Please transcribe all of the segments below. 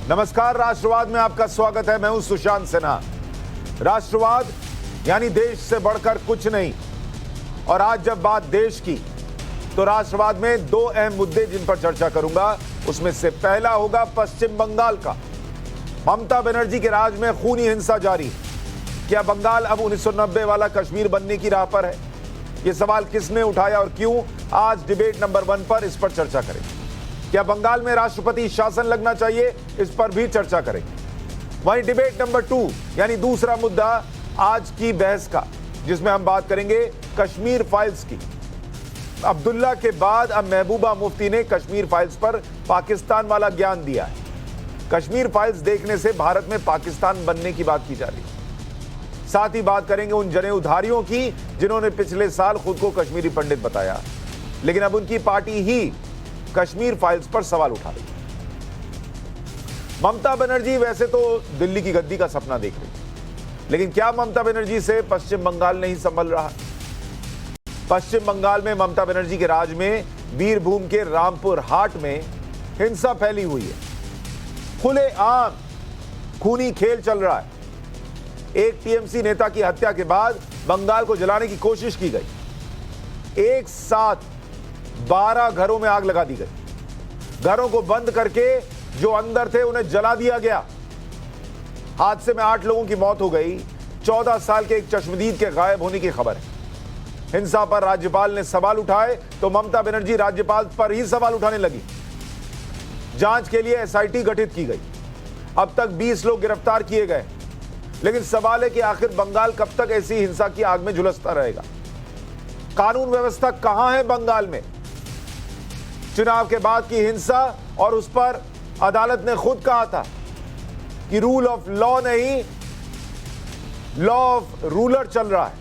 नमस्कार, राष्ट्रवाद में आपका स्वागत है। मैं हूं सुशांत सिन्हा। राष्ट्रवाद यानी देश से बढ़कर कुछ नहीं। और आज जब बात देश की, तो राष्ट्रवाद में दो अहम मुद्दे जिन पर चर्चा करूंगा, उसमें से पहला होगा पश्चिम बंगाल का। ममता बनर्जी के राज में खूनी हिंसा जारी है। क्या बंगाल अब 1990 वाला कश्मीर बनने की राह पर है? यह सवाल किसने उठाया और क्यों? आज डिबेट नंबर 1 पर इस पर चर्चा करेंगे। क्या बंगाल में राष्ट्रपति शासन लगना चाहिए? इस पर भी चर्चा करेंगे। वहीं डिबेट नंबर 2 यानी दूसरा मुद्दा आज की बहस का, जिसमें हम बात करेंगे कश्मीर फाइल्स की। अब्दुल्ला के बाद अब महबूबा मुफ्ती ने कश्मीर फाइल्स पर पाकिस्तान वाला ज्ञान दिया है। कश्मीर फाइल्स देखने से भारत में पाकिस्तान बनने की बात की जा रही है। साथ ही बात करेंगे उन जनेऊधारियों की जिन्होंने पिछले साल खुद को कश्मीरी पंडित बताया, लेकिन अब उनकी पार्टी ही कश्मीर फाइल्स पर सवाल उठा रही है। ममता बनर्जी वैसे तो दिल्ली की गद्दी का सपना देख रही है, लेकिन क्या ममता बनर्जी से पश्चिम बंगाल नहीं संभल रहा? पश्चिम बंगाल में ममता बनर्जी के राज में बीरभूम के रामपुर हाट में हिंसा फैली हुई है। खुलेआम खूनी खेल चल रहा है। एक टीएमसी नेता की हत्या के बाद बंगाल को जलाने की कोशिश की गई। एक साथ 12 घरों में आग लगा दी गई। घरों को बंद करके जो अंदर थे उन्हें जला दिया गया। हादसे में 8 लोगों की मौत हो गई। 14 साल के एक चश्मदीद के गायब होने की खबर है। हिंसा पर राज्यपाल ने सवाल उठाए तो ममता बनर्जी राज्यपाल पर ही सवाल उठाने लगी। जांच के लिए एसआईटी गठित की गई। अब तक 20 लोग गिरफ्तार किए गए, लेकिन सवाल है कि आखिर बंगाल कब तक ऐसी हिंसा की आग में झुलसता रहेगा? कानून व्यवस्था कहां है बंगाल में? चुनाव के बाद की हिंसा, और उस पर अदालत ने खुद कहा था कि रूल ऑफ लॉ नहीं, लॉ ऑफ रूलर चल रहा है।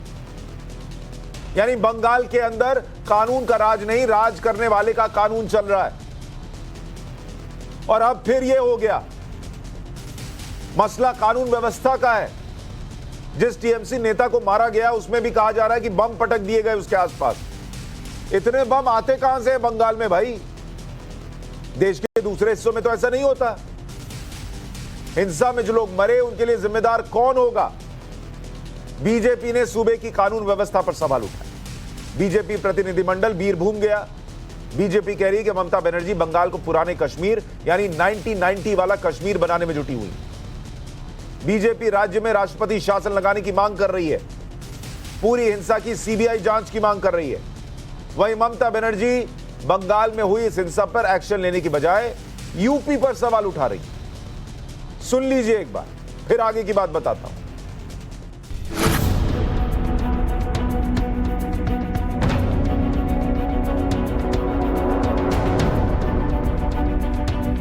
यानी बंगाल के अंदर कानून का राज नहीं, राज करने वाले का कानून चल रहा है। और अब फिर यह हो गया। मसला कानून व्यवस्था का है। जिस टीएमसी नेता को मारा गया उसमें भी कहा जा रहा है कि बम पटक दिए गए उसके आसपास। इतने बम आते कहां से हैं बंगाल में भाई? देश के दूसरे हिस्सों में तो ऐसा नहीं होता। हिंसा में जो लोग मरे उनके लिए जिम्मेदार कौन होगा? बीजेपी ने सूबे की कानून व्यवस्था पर सवाल उठाया। बीजेपी प्रतिनिधिमंडल बीरभूम गया। बीजेपी कह रही है कि ममता बनर्जी बंगाल को पुराने कश्मीर यानी 1990 वाला कश्मीर बनाने में जुटी हुई। बीजेपी राज्य में राष्ट्रपति शासन लगाने की मांग कर रही है। पूरी हिंसा की सीबीआई जांच की मांग कर रही है। वहीं ममता बनर्जी बंगाल में हुई इस हिंसा पर एक्शन लेने की बजाय यूपी पर सवाल उठा रही। सुन लीजिए एक बार, फिर आगे की बात बताता हूं।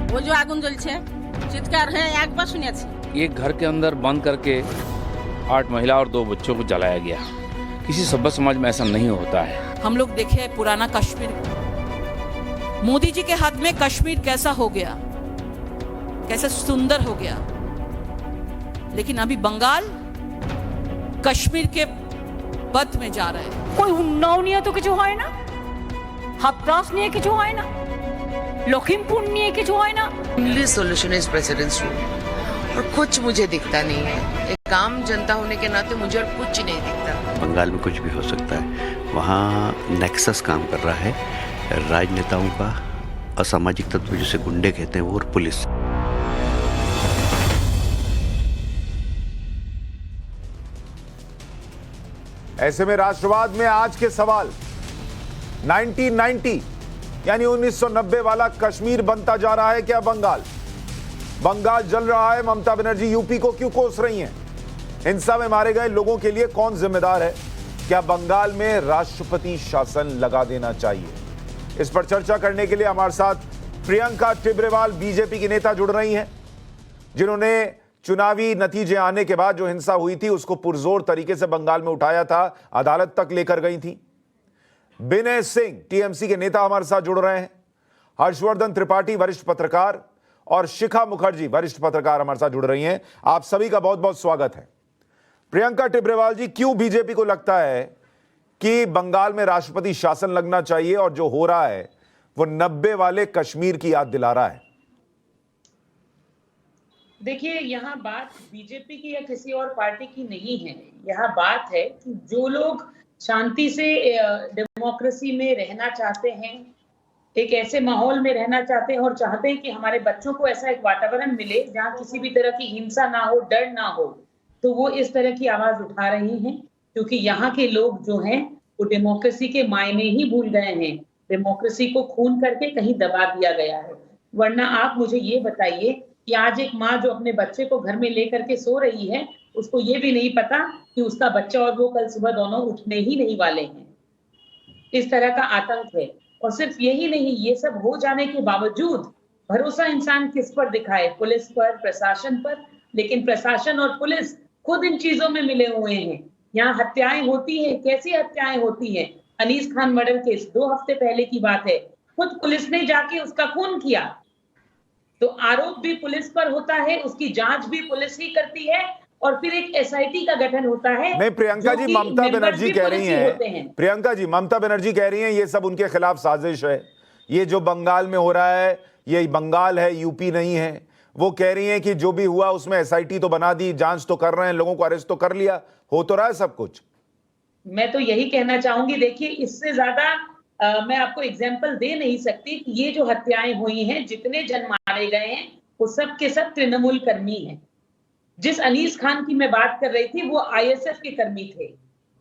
वो जो आगुन जलছে चित्कार है आग पर सुनिए। एक घर के अंदर बंद करके 8 महिला और 2 बच्चों को जलाया गया। किसी सभ्य समाज में ऐसा नहीं होता है। हम लोग देखे पुराना कश्मीर, मोदी जी के हाथ में कश्मीर कैसा हो गया, कैसे सुंदर हो गया। लेकिन अभी बंगाल कश्मीर के पथ में जा रहा है। कोई उन्नाव नहीं तो किछु হয় না, হাতরাস নিয়ে কিছু হয় না, লখিমপুর নিয়ে কিছু হয় না। Only solution is presidents rule, और कुछ मुझे दिखता नहीं है। एक आम जनता होने के नाते मुझे और कुछ नहीं दिखता। बंगाल में कुछ भी हो सकता है। वहाँ नेक्सस काम कर रहा है राजनेताओं का, असामाजिक तत्व जिसे गुंडे कहते हैं वो, और पुलिस। ऐसे में राष्ट्रवाद में आज के सवाल 1990 यानी 1990 वाला कश्मीर बनता जा रहा है क्या बंगाल? बंगाल जल रहा है। ममता बनर्जी यूपी को क्यों कोस रही हैं? हिंसा में मारे गए लोगों के लिए कौन जिम्मेदार है? क्या बंगाल में राष्ट्रपति शासन लगा देना चाहिए? इस पर चर्चा करने के लिए हमारे साथ प्रियंका टिब्रेवाल बीजेपी की नेता जुड़ रही हैं, जिन्होंने चुनावी नतीजे आने के बाद जो हिंसा हुई थी उसको पुरजोर तरीके से बंगाल में उठाया था, अदालत तक लेकर गई थी। विनय सिंह टीएमसी के नेता हमारे साथ जुड़ रहे हैं। हर्षवर्धन त्रिपाठी वरिष्ठ पत्रकार और शिखा मुखर्जी वरिष्ठ पत्रकार हमारे साथ जुड़ रही हैं। आप सभी का बहुत बहुत स्वागत है। प्रियंका टिब्रेवाल जी, क्यों बीजेपी को लगता है कि बंगाल में राष्ट्रपति शासन लगना चाहिए और जो हो रहा है वो 90 वाले कश्मीर की याद दिला रहा है? देखिए, यहाँ बात बीजेपी की या किसी और पार्टी की नहीं है। यहाँ बात है कि जो लोग शांति से डेमोक्रेसी में रहना चाहते हैं, एक ऐसे माहौल में रहना चाहते हैं और चाहते हैं कि हमारे बच्चों को ऐसा एक वातावरण मिले जहाँ किसी भी तरह की हिंसा ना हो, डर ना हो, तो वो इस तरह की आवाज उठा रही हैं। क्योंकि यहाँ के लोग जो हैं वो डेमोक्रेसी के मायने ही भूल गए हैं। डेमोक्रेसी को खून करके कहीं दबा दिया गया है। वरना आप मुझे ये बताइए कि आज एक माँ जो अपने बच्चे को घर में लेकर के सो रही है, उसको ये भी नहीं पता कि उसका बच्चा और वो कल सुबह दोनों उठने ही नहीं वाले हैं। इस तरह का आतंक है। और सिर्फ यही नहीं, ये सब हो जाने के बावजूद भरोसा इंसान किस पर दिखाए? पुलिस पर, प्रशासन पर। लेकिन प्रशासन और पुलिस खुद इन चीजों में मिले हुए हैं। यहाँ हत्याएं होती हैं। कैसी हत्याएं होती हैं? अनीस खान मर्डर केस 2 हफ्ते पहले की बात है। खुद पुलिस ने जाके उसका खून किया। तो आरोप भी पुलिस पर होता है, उसकी जांच भी पुलिस ही करती है, और फिर एक एसआईटी का गठन होता है। नहीं, प्रियंका जी, ममता बनर्जी कह रही हैं, प्रियंका जी, ममता बनर्जी कह रही हैं ये सब उनके खिलाफ साजिश है। ये जो बंगाल में हो रहा है, ये बंगाल है, यूपी नहीं है। वो कह रही हैं कि जो भी हुआ उसमें एसआईटी तो बना दी, जांच तो कर रहे हैं, लोगों को अरेस्ट तो कर लिया, हो तो रहा है सब कुछ। मैं तो यही कहना चाहूंगी, देखिए, इससे ज्यादा मैं आपको एग्जाम्पल दे नहीं सकती कि ये जो हत्याएं हुई हैं, जितने जन मारे गए हैं, वो सब के सब तृणमूल कर्मी हैं। जिस अनीस खान की मैं बात कर रही थी, वो आईएसएफ के कर्मी थे।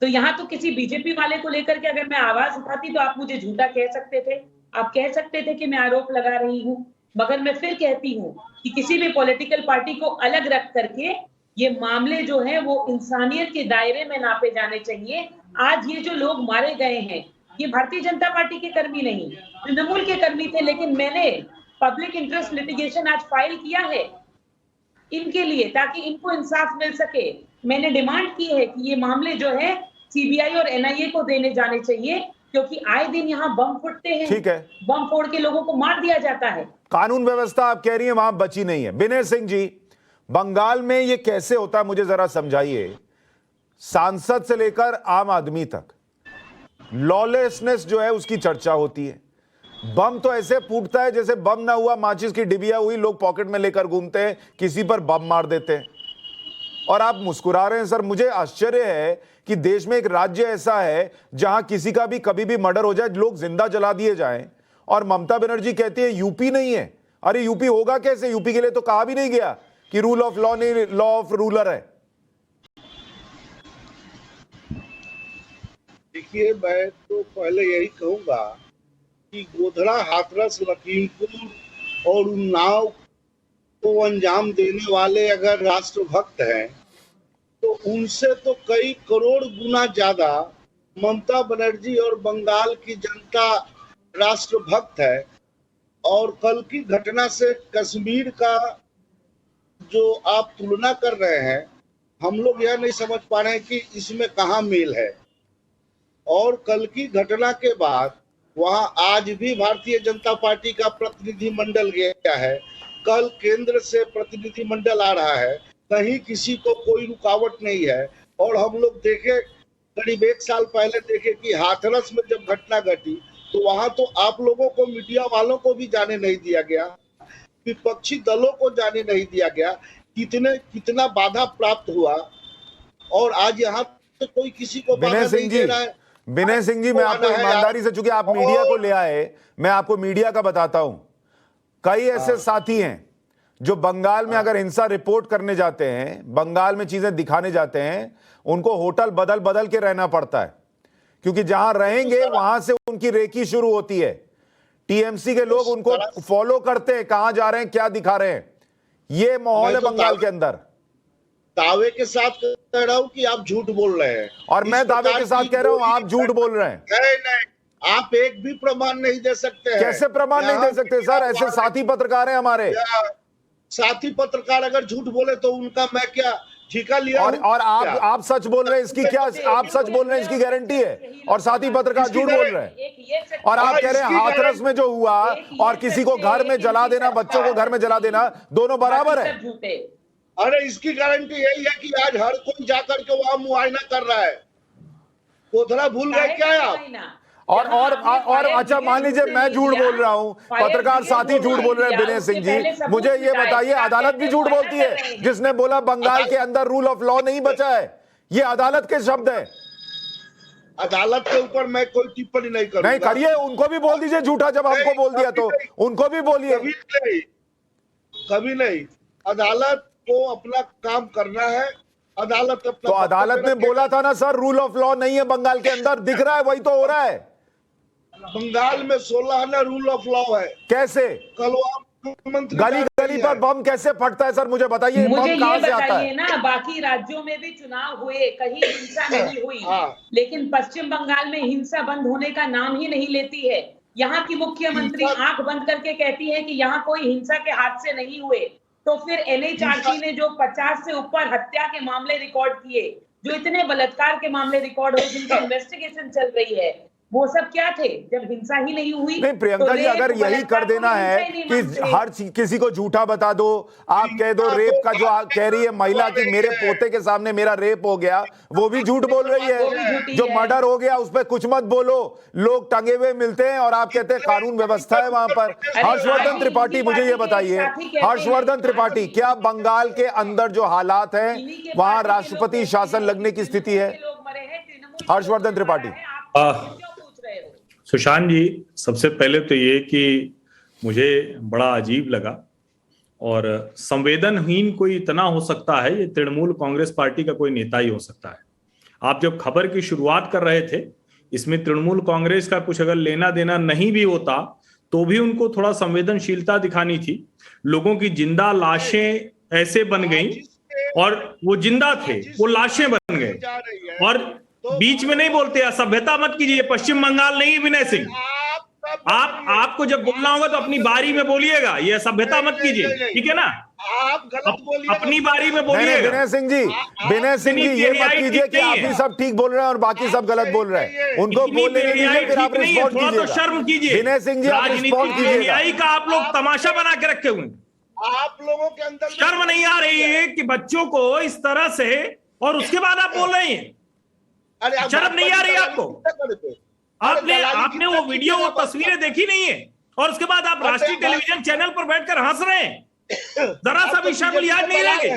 तो यहाँ तो किसी बीजेपी वाले को लेकर के अगर मैं आवाज उठाती तो आप मुझे झूठा कह सकते थे, आप कह सकते थे कि मैं आरोप लगा रही हूँ। मगर मैं फिर कहती हूँ कि किसी भी पॉलिटिकल पार्टी को अलग रख करके ये मामले जो है वो इंसानियत के दायरे में नापे जाने चाहिए। आज ये जो लोग मारे गए हैं, ये भारतीय जनता पार्टी के कर्मी नहीं, तृणमूल के कर्मी थे। लेकिन मैंने पब्लिक इंटरेस्ट लिटिगेशन आज फाइल किया है इनके लिए, ताकि इनको इंसाफ मिल सके। मैंने डिमांड की है कि ये मामले जो है सीबीआई और एनआईए को देने जाने चाहिए, क्योंकि आए दिन यहाँ बम फुटते हैं। ठीक है, बम फोड़ के लोगों को मार दिया जाता है। कानून व्यवस्था आप कह रही हैं वहां बची नहीं है। विनय सिंह जी, बंगाल में ये कैसे होता है मुझे जरा समझाइए। सांसद से लेकर आम आदमी तक लॉलेसनेस जो है उसकी चर्चा होती है। बम तो ऐसे फूटता है जैसे बम ना हुआ, माचिस की डिबिया हुई, लोग पॉकेट में लेकर घूमते हैं, किसी पर बम मार देते हैं। और आप मुस्कुरा रहे हैं सर। मुझे आश्चर्य है कि देश में एक राज्य ऐसा है जहां किसी का भी कभी भी मर्डर हो जाए, लोग जिंदा जला दिए जाएं, और ममता बनर्जी कहती है यूपी नहीं है। अरे यूपी होगा कैसे? यूपी के लिए तो कहा भी नहीं गया कि रूल ऑफ लॉ नहीं, लॉ ऑफ रूलर है। देखिए, मैं तो पहले यही कहूंगा कि गोधरा, हाथरस, लखीमपुर और उन्नाव को अंजाम देने वाले अगर राष्ट्रभक्त हैं तो उनसे तो कई करोड़ गुना ज्यादा ममता बनर्जी और बंगाल की जनता राष्ट्रभक्त है। और कल की घटना से कश्मीर का जो आप तुलना कर रहे हैं, हम लोग यह नहीं समझ पा रहे हैं कि इसमें कहाँ मेल है। और कल की घटना के बाद वहां आज भी भारतीय जनता पार्टी का प्रतिनिधि मंडल गया है, कल केंद्र से प्रतिनिधि मंडल आ रहा है, कहीं किसी को कोई रुकावट नहीं है। और हम लोग देखे, करीब 1 साल पहले देखे कि हाथरस में जब घटना घटी तो वहां तो आप लोगों को, मीडिया वालों को भी जाने नहीं दिया गया, विपक्षी दलों को जाने नहीं दिया गया। कितना बाधा प्राप्त हुआ। और आज यहाँ तो कोई किसी को बाधा नहीं दे रहा है। विनय सिंह जी, मैं आपको ईमानदारी से, चूंकि आप मीडिया को ले आए, मैं आपको मीडिया का बताता हूं। कई ऐसे साथी हैं जो बंगाल में अगर हिंसा रिपोर्ट करने जाते हैं, बंगाल में चीजें दिखाने जाते हैं, उनको होटल बदल बदल के रहना पड़ता है, क्योंकि जहां रहेंगे वहां से उनकी रेकी शुरू होती है। टीएमसी के लोग उनको फॉलो करते हैं, कहां जा रहे हैं, क्या दिखा रहे हैं। ये माहौल है बंगाल के अंदर। दावे के साथ कह रहा हूं कि आप झूठ बोल रहे हैं, और मैं दावे के साथ कह रहा हूं आप झूठ बोल रहे हैं। नहीं, आप एक भी प्रमाण नहीं दे सकते हैं। कैसे प्रमाण नहीं दे सकते सर? ऐसे साथी पत्रकार हैं हमारे। साथी पत्रकार अगर झूठ बोले तो उनका मैं क्या ठिका लिया? और आप सच बोल रहे हैं, इसकी क्या, आप सच बोल रहे हैं इसकी गारंटी है? और साथी पत्रकार झूठ बोल रहे हैं। और आप कह रहे हैं हाथरस में जो हुआ और किसी को घर में जला देना, बच्चों को घर में जला देना, दोनों बराबर है। अरे इसकी गारंटी यही है कि आज हर कोई जाकर के वहां मुआयना कर रहा है। गोधरा भूल गए क्या आप? और अच्छा मान लीजिए मैं झूठ बोल रहा हूं, पत्रकार साथी झूठ बोल रहे हैं विनय सिंह जी, मुझे ये बताइए अदालत भी झूठ बोलती है जिसने बोला बंगाल के अंदर रूल ऑफ लॉ नहीं बचा है? ये अदालत के शब्द है। अदालत के ऊपर मैं कोई टिप्पणी नहीं करूंगा। नहीं करिए, उनको भी बोल दीजिए झूठा, जब हमको बोल दिया तो उनको भी बोलिए। कभी नहीं, अदालत को अपना काम करना है, अदालत अपना। तो अदालत ने बोला था ना सर, रूल ऑफ लॉ नहीं है बंगाल के अंदर, दिख रहा है वही तो हो रहा है। बंगाल में 16 ना रूल ऑफ लॉ है। कैसे? कल मुख्यमंत्री गली गली पर बम कैसे फटता है सर, मुझे बताइए, बम कहां से आता है? ना बाकी राज्यों में भी चुनाव हुए, कहीं हिंसा नहीं हुई, लेकिन पश्चिम बंगाल में हिंसा बंद होने का नाम ही नहीं लेती है। यहाँ की मुख्यमंत्री आंख बंद करके कहती है कि यहाँ कोई हिंसा के हादसे नहीं हुए, तो फिर NHRC ने जो 50 से ऊपर हत्या के मामले रिकॉर्ड किए, जो इतने बलात्कार के मामले रिकॉर्ड हुए जिनकी इन्वेस्टिगेशन चल रही है, वो सब क्या थे जब हिंसा ही नहीं हुई? नहीं प्रियंका जी, अगर यही कर देना है कि हर किसी को झूठा बता दो, आप कह दो रेप का, जो कह रही है महिला कि मेरे पोते के सामने मेरा रेप हो गया, वो भी झूठ बोल रही है। जो मर्डर हो गया उस पर कुछ मत बोलो, लोग टंगे हुए मिलते हैं और आप कहते हैं कानून व्यवस्था है वहां पर। हर्षवर्धन त्रिपाठी, मुझे ये बताइए, हर्षवर्धन त्रिपाठी, क्या बंगाल के अंदर जो हालात हैं वहां राष्ट्रपति शासन लगने की स्थिति है? हर्षवर्धन त्रिपाठी। सुशांत जी, सबसे पहले तो ये कि मुझे बड़ा अजीब लगा, और संवेदनहीन कोई इतना हो सकता है, ये तृणमूल कांग्रेस पार्टी का कोई नेता ही हो सकता है। आप जब खबर की शुरुआत कर रहे थे, इसमें तृणमूल कांग्रेस का कुछ अगर लेना देना नहीं भी होता तो भी उनको थोड़ा संवेदनशीलता दिखानी थी। लोगों की जिंदा लाशें ऐसे बन गई, और वो जिंदा थे वो लाशें बन गए, और बीच में नहीं बोलते, असभ्यता मत कीजिए। पश्चिम बंगाल नहीं विनय सिंह, आपको जब बोलना होगा तो अपनी बारी में बोलिएगा, ये असभ्यता मत कीजिए, ठीक है ना? आप गलत बोलिए, अपनी बारी में बोलिएगा। विनय सिंह जी, ये मत कीजिए कि आप ही सब ठीक बोल रहे हैं और बाकी सब गलत बोल रहे हैं, उनको बोलने दीजिए, फिर आप रिस्पॉन्ड कीजिए। तो शर्म कीजिए विनय सिंह जी, आप रिस्पॉन्ड कीजिए। का आप लोग तमाशा बना के रखे हुए, आप लोगों के अंदर शर्म नहीं आ रही है कि बच्चों को इस तरह से, और उसके बाद आप बोल रहे हैं, शर्म नहीं आ रही आपको? आपने वो वीडियो, वो तस्वीरें देखी नहीं है, और उसके बाद आप राष्ट्रीय टेलीविजन चैनल पर बैठकर हंस रहे हैं। जरा सा भी शर्म लिहाज नहीं लगे।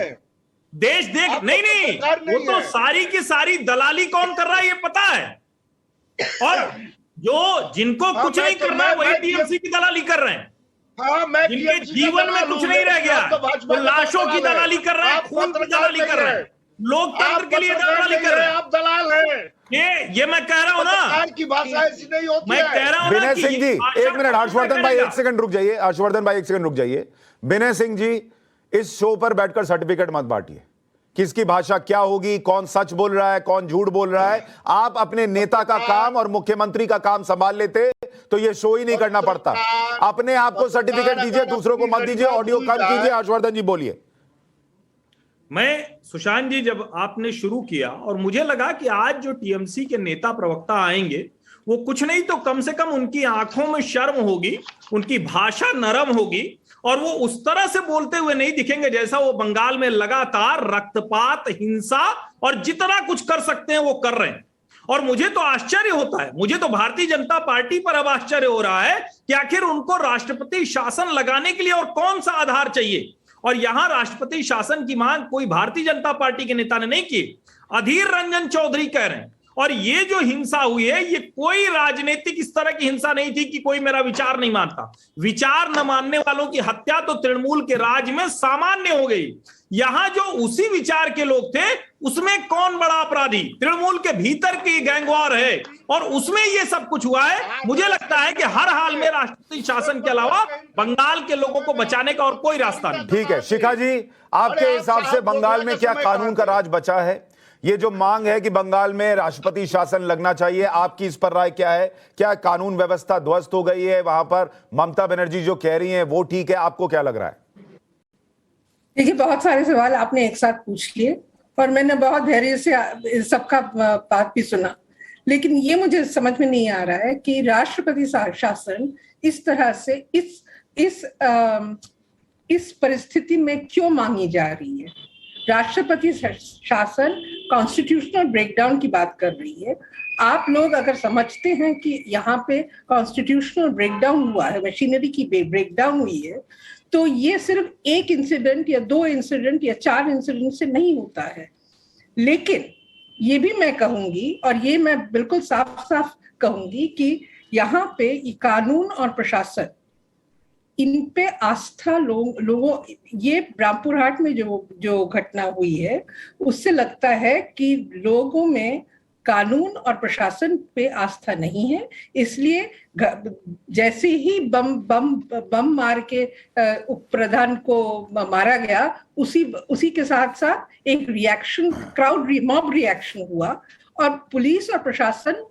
देश देख, नहीं, वो तो सारी की सारी दलाली कौन कर रहा है ये पता है, और जो जिनको कुछ नहीं करना है वही टीएमसी की दलाली कर रहे हैं। जिनके जीवन में कुछ नहीं रह गया, वो लाशों की दलाली कर रहे हैं, खून की दलाली कर रहे हैं, लोकतंत्र के लिए दलाली कर रहे हैं। आप दलाल हैं। ये मैं कह रहा हूं ना, की भाषा ऐसी नहीं होती। मैं कह रहा हूं ना। विनय सिंह जी, एक मिनट, हर्षवर्धन भाई एक सेकंड रुक जाइए, हर्षवर्धन भाई एक सेकंड रुक जाइए। विनय सिंह जी, इस शो पर बैठकर सर्टिफिकेट मत बांटिए, किसकी भाषा क्या होगी, कौन सच बोल रहा है, कौन झूठ बोल रहा है। आप अपने नेता का काम और मुख्यमंत्री का काम संभाल लेते तो ये शो ही नहीं करना पड़ता। अपने आप को सर्टिफिकेट दीजिए, दूसरों को मत दीजिए, ऑडियो कम कीजिए। हर्षवर्धन जी बोलिए। मैं, सुशांत जी, जब आपने शुरू किया और मुझे लगा कि आज जो टीएमसी के नेता प्रवक्ता आएंगे वो कुछ नहीं तो कम से कम उनकी आंखों में शर्म होगी, उनकी भाषा नरम होगी, और वो उस तरह से बोलते हुए नहीं दिखेंगे जैसा वो बंगाल में लगातार रक्तपात, हिंसा और जितना कुछ कर सकते हैं वो कर रहे हैं। और मुझे तो आश्चर्य होता है, मुझे तो भारतीय जनता पार्टी पर अब आश्चर्य हो रहा है कि आखिर उनको राष्ट्रपति शासन लगाने के लिए और कौन सा आधार चाहिए। और यहां राष्ट्रपति शासन की मांग कोई भारतीय जनता पार्टी के नेता ने नहीं की, अधीर रंजन चौधरी कह रहे हैं। और ये जो हिंसा हुई है, ये कोई राजनीतिक इस तरह की हिंसा नहीं थी कि कोई मेरा विचार नहीं मानता। विचार न मानने वालों की हत्या तो तृणमूल के राज में सामान्य हो गई। यहां जो उसी विचार के लोग थे, उसमें कौन बड़ा अपराधी? तृणमूल के भीतर की गैंगवार है, और उसमें ये सब कुछ हुआ है। मुझे लगता है कि हर हाल में राष्ट्रपति शासन के अलावा बंगाल के लोगों को बचाने का और कोई रास्ता नहीं। ठीक है शिखा जी, आपके हिसाब से बंगाल में क्या कानून का राज बचा है? ये जो मांग है कि बंगाल में राष्ट्रपति शासन लगना चाहिए, आपकी इस पर राय क्या है? क्या कानून व्यवस्था ध्वस्त हो गई है वहां पर? ममता बनर्जी जो कह रही हैं वो ठीक है, आपको क्या लग रहा है? देखिए, बहुत सारे सवाल आपने एक साथ पूछ लिए और मैंने बहुत धैर्य से सबका बात भी सुना, लेकिन ये मुझे समझ में नहीं आ रहा है कि राष्ट्रपति शासन इस तरह से इस परिस्थिति में क्यों मांगी जा रही है। राष्ट्रपति शासन कॉन्स्टिट्यूशनल ब्रेकडाउन की बात कर रही है। आप लोग अगर समझते हैं कि यहाँ पे कॉन्स्टिट्यूशनल ब्रेकडाउन हुआ है, मशीनरी की ब्रेकडाउन हुई है, तो ये सिर्फ एक इंसिडेंट या 2 इंसिडेंट या 4 इंसिडेंट से नहीं होता है। लेकिन ये भी मैं कहूंगी, और ये मैं बिल्कुल साफ साफ कहूंगी, कि यहाँ पे ये कानून और प्रशासन, इन पे आस्था लोगों ये रामपुर हाट में जो घटना हुई है उससे लगता है कि लोगों में कानून और प्रशासन पे आस्था नहीं है। इसलिए जैसे ही बम मार के उप प्रधान को मारा गया, उसी के साथ साथ एक रिएक्शन, मॉब रिएक्शन हुआ, और पुलिस और प्रशासन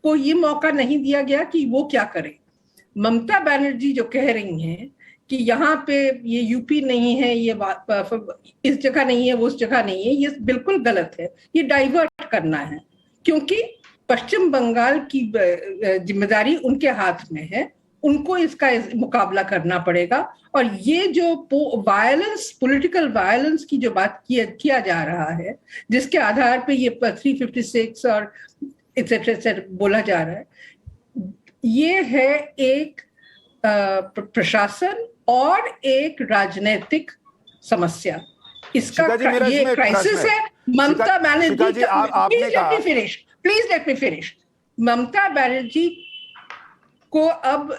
को ये मौका नहीं दिया गया कि वो क्या करे। ममता बनर्जी जो कह रही हैं कि यहाँ पे ये यूपी नहीं है, ये इस जगह नहीं है, वो उस जगह नहीं है, ये बिल्कुल गलत है। ये डाइवर्ट करना है, क्योंकि पश्चिम बंगाल की जिम्मेदारी उनके हाथ में है, उनको इसका मुकाबला करना पड़ेगा। और ये जो वायलेंस, पॉलिटिकल वायलेंस की जो बात किया जा रहा है, जिसके आधार पे ये 356 और एक्सेट्रा बोला जा रहा है, ये है एक प्रशासन और एक राजनीतिक समस्या। इसका ये क्राइसिस है। Mamata Banerjee, please let me finish. Mamata Banerjee को अब,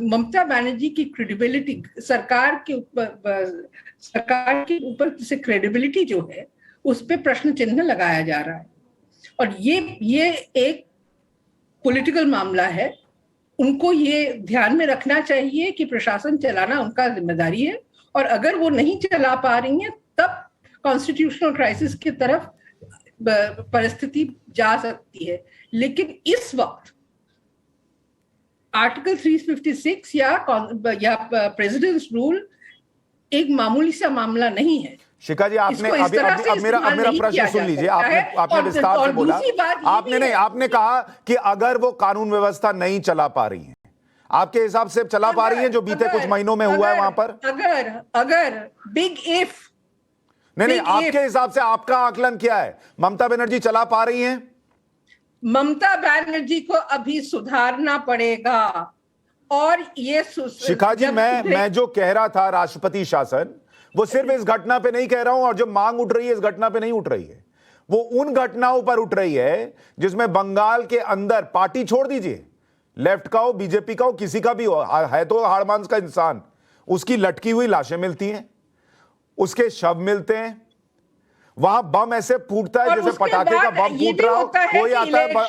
ममता बनर्जी की क्रेडिबिलिटी, सरकार के ऊपर से क्रेडिबिलिटी जो है उस पे प्रश्न चिन्ह लगाया जा रहा है, और ये एक पॉलिटिकल मामला है। उनको ये ध्यान में रखना चाहिए कि प्रशासन चलाना उनका जिम्मेदारी है, और अगर वो नहीं चला पा रही हैं तब कॉन्स्टिट्यूशनल क्राइसिस की तरफ परिस्थिति जा सकती है। लेकिन इस वक्त आर्टिकल 356 या प्रेसिडेंट्स रूल एक मामूली सा मामला नहीं है। शिखा जी, आपने अब मेरा प्रश्न सुन लीजिए। आपने विस्तार से बोला, आपने कहा कि अगर वो कानून व्यवस्था नहीं चला पा रही है, आपके हिसाब से चला पा रही है जो बीते कुछ महीनों में हुआ है वहां पर? अगर बिग इफ नहीं, आपके हिसाब से आपका आकलन क्या है? ममता बनर्जी चला पा रही हैं? ममता बनर्जी को अभी सुधारना पड़ेगा। और ये शिखा जी, मैं जो कह रहा था राष्ट्रपति शासन, वो सिर्फ इस घटना पे नहीं कह रहा हूं, और जो मांग उठ रही है इस घटना पे नहीं उठ रही है, वो उन घटनाओं पर उठ रही है जिसमें बंगाल के अंदर, पार्टी छोड़ दीजिए, लेफ्ट का हो, बीजेपी का हो, किसी का भी हो, है तो हाड़ मांस का इंसान, उसकी लटकी हुई लाशें मिलती हैं, उसके शव मिलते हैं, वहां बम ऐसे फूटता है जैसे पटाखे का बम फूट रहा हो, कोई आता है बम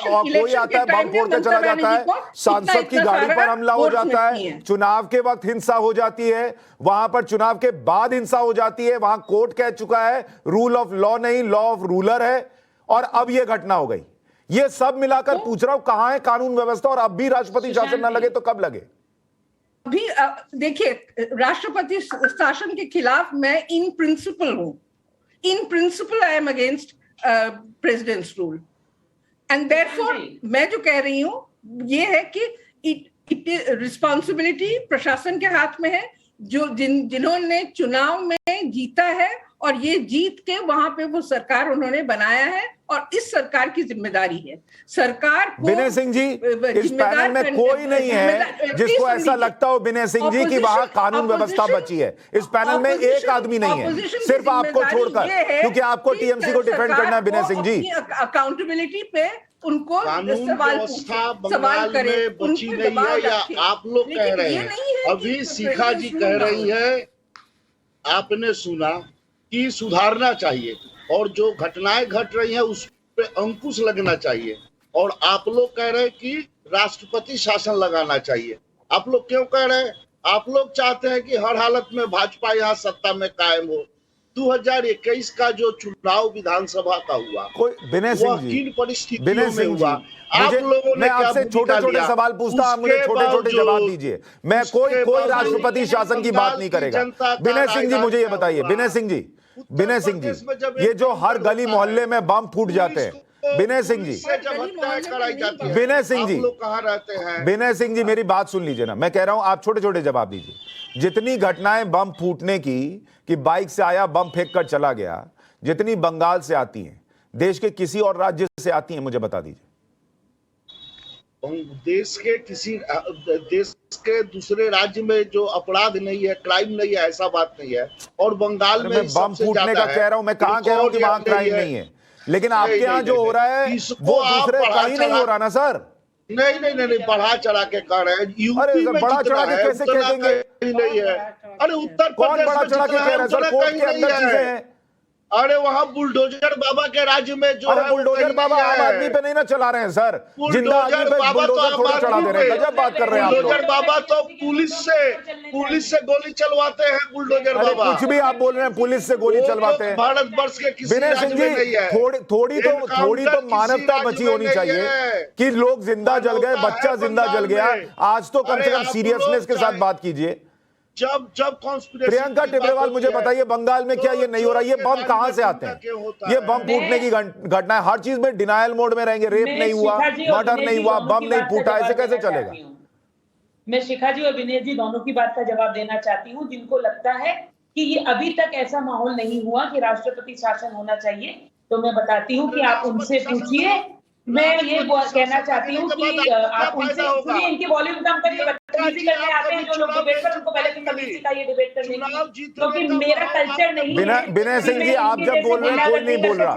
फोड़ के चला जाता है, सांसद की गाड़ी पर हमला हो जाता है, चुनाव के वक्त हिंसा हो जाती है, वहां पर चुनाव के बाद हिंसा हो जाती है, वहां कोर्ट कह चुका है रूल ऑफ लॉ नहीं, लॉ ऑफ रूलर है, और अब यह घटना हो गई। ये सब मिलाकर पूछ रहा हूं, कहां है कानून व्यवस्था? और अब भी राष्ट्रपति शासन न लगे तो कब लगे? अभी देखिए, राष्ट्रपति शासन के खिलाफ मैं इन प्रिंसिपल हूं। In principle, I am against president's rule, and therefore मैं जो कह रही हूँ ये है कि रिस्पॉन्सिबिलिटी प्रशासन के हाथ में है, जो जिन्होंने चुनाव में जीता है, और ये जीत के वहां पे वो सरकार उन्होंने बनाया है, और इस सरकार की जिम्मेदारी है। सरकार को, विनय सिंह जी, इस पैनल में कोई नहीं है जिसको ऐसा लगता हो, विनय सिंह जी, कि वहां कानून व्यवस्था बची है। इस पैनल में एक आदमी नहीं है, सिर्फ आपको छोड़कर, क्योंकि आपको टीएमसी को डिफेंड करना है। विनय सिंह जी, अकाउंटेबिलिटी पे उनको सवाल करें, बची नहीं है, या आप लोग कह रहे हैं? अभी शिखा जी कह रही है, आपने सुना कि सुधारना चाहिए, और जो घटनाएं घट रही हैं उस पे अंकुश लगना चाहिए, और आप लोग कह रहे हैं कि राष्ट्रपति शासन लगाना चाहिए। आप लोग क्यों कह रहे हैं? आप लोग चाहते हैं कि हर हालत में भाजपा यहाँ सत्ता में कायम हो। 2021 का जो चुनाव विधानसभा का हुआ, विनय सिंह जी, किन परिस्थितियों में हुआ? आप लोगों ने, मैं आपसे छोटे-छोटे सवाल पूछता हूं, आप मुझे छोटे-छोटे जवाब दीजिए। मैं कोई राष्ट्रपति शासन की बात नहीं करेगा। विनय सिंह जी, मुझे ये बताइए, विनय सिंह जी, ये जो हर गली मोहल्ले में बम फूट जाते हैं, विनय सिंह जी, विनय सिंह जी, कहाँ रहते हैं? विनय सिंह जी, मेरी बात सुन लीजिए ना, मैं कह रहा हूं आप छोटे-छोटे जवाब दीजिए। जितनी घटनाएं बम फूटने की, कि बाइक से आया बम फेंक कर चला गया, जितनी बंगाल से आती हैं, देश के किसी और राज्य से आती हैं, मुझे बता दीजिए। देश के दूसरे राज्य में जो अपराध नहीं है, क्राइम नहीं है, ऐसा बात नहीं है। और बंगाल में मैं बम फूटने का कह रहा हूं, मैं कहां कह रहा हूं कि वहां क्राइम नहीं है, लेकिन आपके यहाँ जो हो रहा है वो दूसरे कहीं नहीं हो रहा ना सर। नहीं, बढ़ा चढ़ा के कह रहे हैं। यूपी में बड़ा चढ़ा के कैसे कह देंगे? नहीं है। अरे उत्तर कौन प्रदेश बड़ा में चढ़ा के कह रहा है सर? कोर्ट के अंदर चीजें हैं। अरे वहाँ बुलडोजर बाबा के राज्य में जो है, बुलडोजर बाबा आम आदमी पे नहीं ना चला रहे हैं सर, जिंदा आदमी पे बुलडोजर थोड़ा चढ़ा दे रहे हैं। गजब बात कर रहे हैं आप लोग। बुलडोजर बाबा तो पुलिस से गोली चलवाते हैं। बुलडोजर बाबा कुछ भी आप बोल रहे हैं, पुलिस से गोली चलवाते हैं। भारतवर्ष के किसी विनय राज्य सिंह में नहीं जी, है। थोड़ी तो मानवता बची होनी चाहिए कि लोग जिंदा जल गए, बच्चा जिंदा जल गया। आज तो कम से कम सीरियसनेस के साथ बात कीजिए। जब प्रियंका टिब्रेवाल, मुझे बताइए, बंगाल में क्या ये नहीं हो रहा? ये बम कहां से आते हैं? ये बम फूटने की घटना है, हर चीज में डिनायल मोड में रहेंगे। रेप नहीं हुआ, मर्डर नहीं हुआ, बम नहीं फूटा, ऐसे कैसे चलेगा? मैं शिखा जी और विनय जी दोनों की बात का जवाब देना चाहती हूँ, जिनको लगता है कि ये अभी तक ऐसा माहौल नहीं हुआ कि राष्ट्रपति शासन होना चाहिए। तो मैं बताती हूँ कि आप उनसे पूछिए। मैं ये कहना चाहती हूँ कि आप उनसे सुनिए, इनकी वॉल्यूम कम करिए। बदतमीजी करने आते हैं जो लोग डिबेट पर, उनको पहले तो तमीज सिखाइए डिबेट करने की, क्योंकि मेरा कल्चर नहीं है। विनय सिंह जी, आप जब बोल रहे हैं कोई नहीं बोल रहा,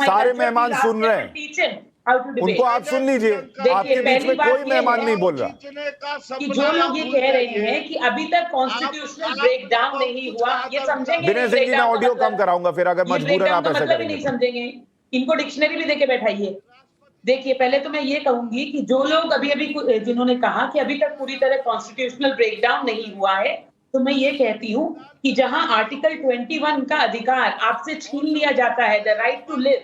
सारे मेहमान सुन रहे हैं, उनको आप सुन लीजिए। आपके बीच में कोई मेहमान नहीं बोल रहा। कि जो लोग ये कह रहे हैं कि अभी तक कॉन्स्टिट्यूशनल ब्रेकडाउन नहीं हुआ, ये समझेंगे। विनय सिंह जी, मैं ऑडियो कम कराऊंगा फिर, अगर मजबूरन आप ऐसा करेंगे। नहीं समझेंगे, इनको डिक्शनरी भी देके बैठाइए। देखिए, पहले तो मैं ये कहूंगी कि जो लोग अभी जिन्होंने कहा कि अभी तक पूरी तरह कॉन्स्टिट्यूशनल ब्रेकडाउन नहीं हुआ है, तो मैं ये कहती हूँ कि जहां आर्टिकल 21 का अधिकार आपसे छीन लिया जाता है, द राइट टू लिव,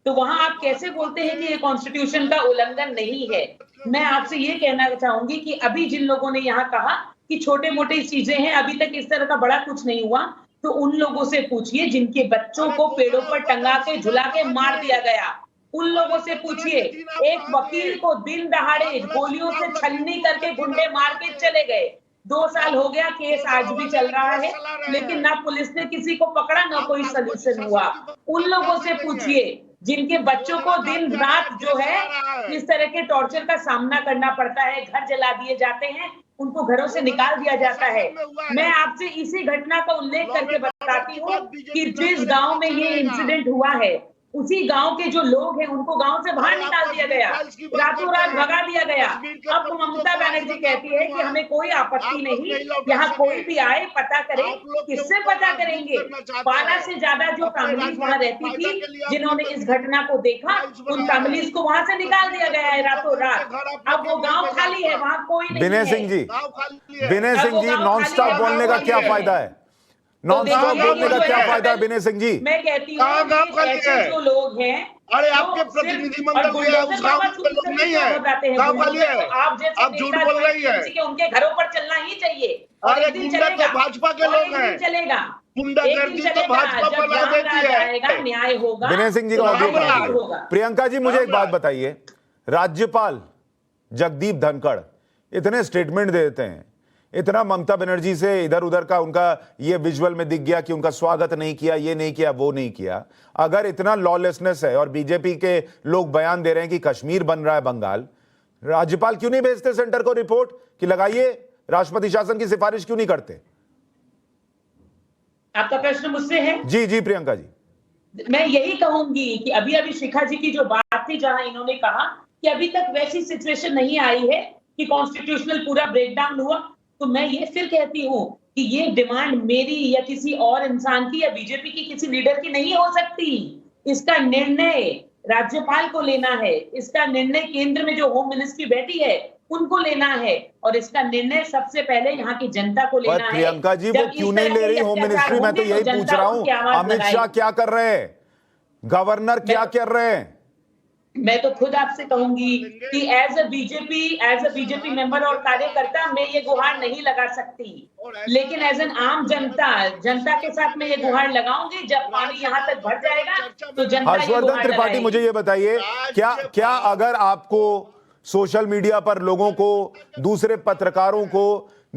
तो वहां आप कैसे बोलते हैं कि ये कॉन्स्टिट्यूशन का उल्लंघन नहीं है? मैं आपसे ये कहना चाहूंगी कि अभी जिन लोगों ने यहाँ कहा कि छोटे मोटे चीजें हैं, अभी तक इस तरह का बड़ा कुछ नहीं हुआ, तो उन लोगों से पूछिए जिनके बच्चों को पेड़ों पर टंगा के झुला के मार दिया गया। उन लोगों से पूछिए, एक वकील को दिन दहाड़े गोलियों से छलनी करके गुंडे मार के चले गए। 2 साल हो गया, केस आज भी चल रहा है, लेकिन ना पुलिस ने किसी को पकड़ा, ना कोई सॉल्यूशन हुआ। उन लोगों से पूछिए जिनके बच्चों को दिन रात जो है इस तरह के टॉर्चर का सामना करना पड़ता है, घर जला दिए जाते हैं, उनको घरों से निकाल दिया जाता है। मैं आपसे इसी घटना का उल्लेख करके बताती हूँ कि जिस गांव में ये इंसिडेंट हुआ है, उसी गांव के जो लोग हैं उनको गांव से बाहर निकाल दिया गया, रातों रात भगा दिया गया। अब ममता बनर्जी कहती है कि हमें कोई आपत्ति नहीं, यहाँ कोई भी आए पता करे। किससे पता करेंगे? 12 से ज्यादा जो फैमिलीज वहाँ रहती थी, जिन्होंने इस घटना को देखा, उन फैमिलीज को वहां से निकाल दिया गया है रातों रात। अब वो गाँव खाली है, वहाँ कोई नहीं है। विनय सिंह जी, नॉन स्टॉप बोलने का क्या फायदा है? नॉन स्टॉप बोलने का क्या फायदा है विनय सिंह जी? मैं कहती हूँ ऐसे जो लोग हैं, अरे आपके प्रतिनिधिमंडल जो है उस गांव में लोग नहीं है, गांव खाली है। आप झूठ बोल रही है। उनके घरों पर चलना ही चाहिए। अरे गुंडा तो भाजपा के लोग हैं, चलेगा, गुंडागर्दी तो भाजपा फैला देती है। न्याय होगा। विनय सिंह जी का ऑडियो करा दीजिए। प्रियंका जी, मुझे एक बात बताइए, राज्यपाल जगदीप धनखड़ इतने स्टेटमेंट देते हैं, इतना ममता बनर्जी से इधर उधर का उनका ये विजुअल में दिख गया कि उनका स्वागत नहीं किया, ये नहीं किया, वो नहीं किया। अगर इतना लॉलेसनेस है और बीजेपी के लोग बयान दे रहे हैं कि कश्मीर बन रहा है बंगाल, राज्यपाल क्यों नहीं भेजते सेंटर को रिपोर्ट कि लगाइए, राष्ट्रपति शासन की सिफारिश क्यों नहीं करते? आपका प्रश्न मुझसे है? जी प्रियंका जी, मैं यही कहूंगी कि अभी शिखा जी की जो बात थी, जहां इन्होंने कहा कि अभी तक वैसी सिचुएशन नहीं आई है कि कॉन्स्टिट्यूशनल पूरा ब्रेकडाउन हुआ, तो मैं ये फिर कहती हूँ कि ये डिमांड मेरी या किसी और इंसान की या बीजेपी की किसी लीडर की नहीं हो सकती। इसका निर्णय राज्यपाल को लेना है, इसका निर्णय केंद्र में जो होम मिनिस्ट्री बैठी है उनको लेना है, और इसका निर्णय सबसे पहले यहाँ की जनता को लेना है। प्रियंका जी, वो क्यों नहीं ले रही होम मिनिस्ट्री? मैं तो यही पूछ रहा हूँ, अमित शाह क्या कर रहे हैं, गवर्नर क्या कर रहे हैं? मैं तो खुद आपसे कहूंगी कि एज अ बीजेपी मेंबर और कार्यकर्ता मैं ये गुहार नहीं लगा सकती, लेकिन एज एन आम जनता के साथ मैं ये गुहार लगाऊंगी। जब पानी यहाँ तक भर जाएगा तो जनता। हर्षवर्धन त्रिपाठी, मुझे ये बताइए, क्या अगर आपको सोशल मीडिया पर लोगों को, दूसरे पत्रकारों को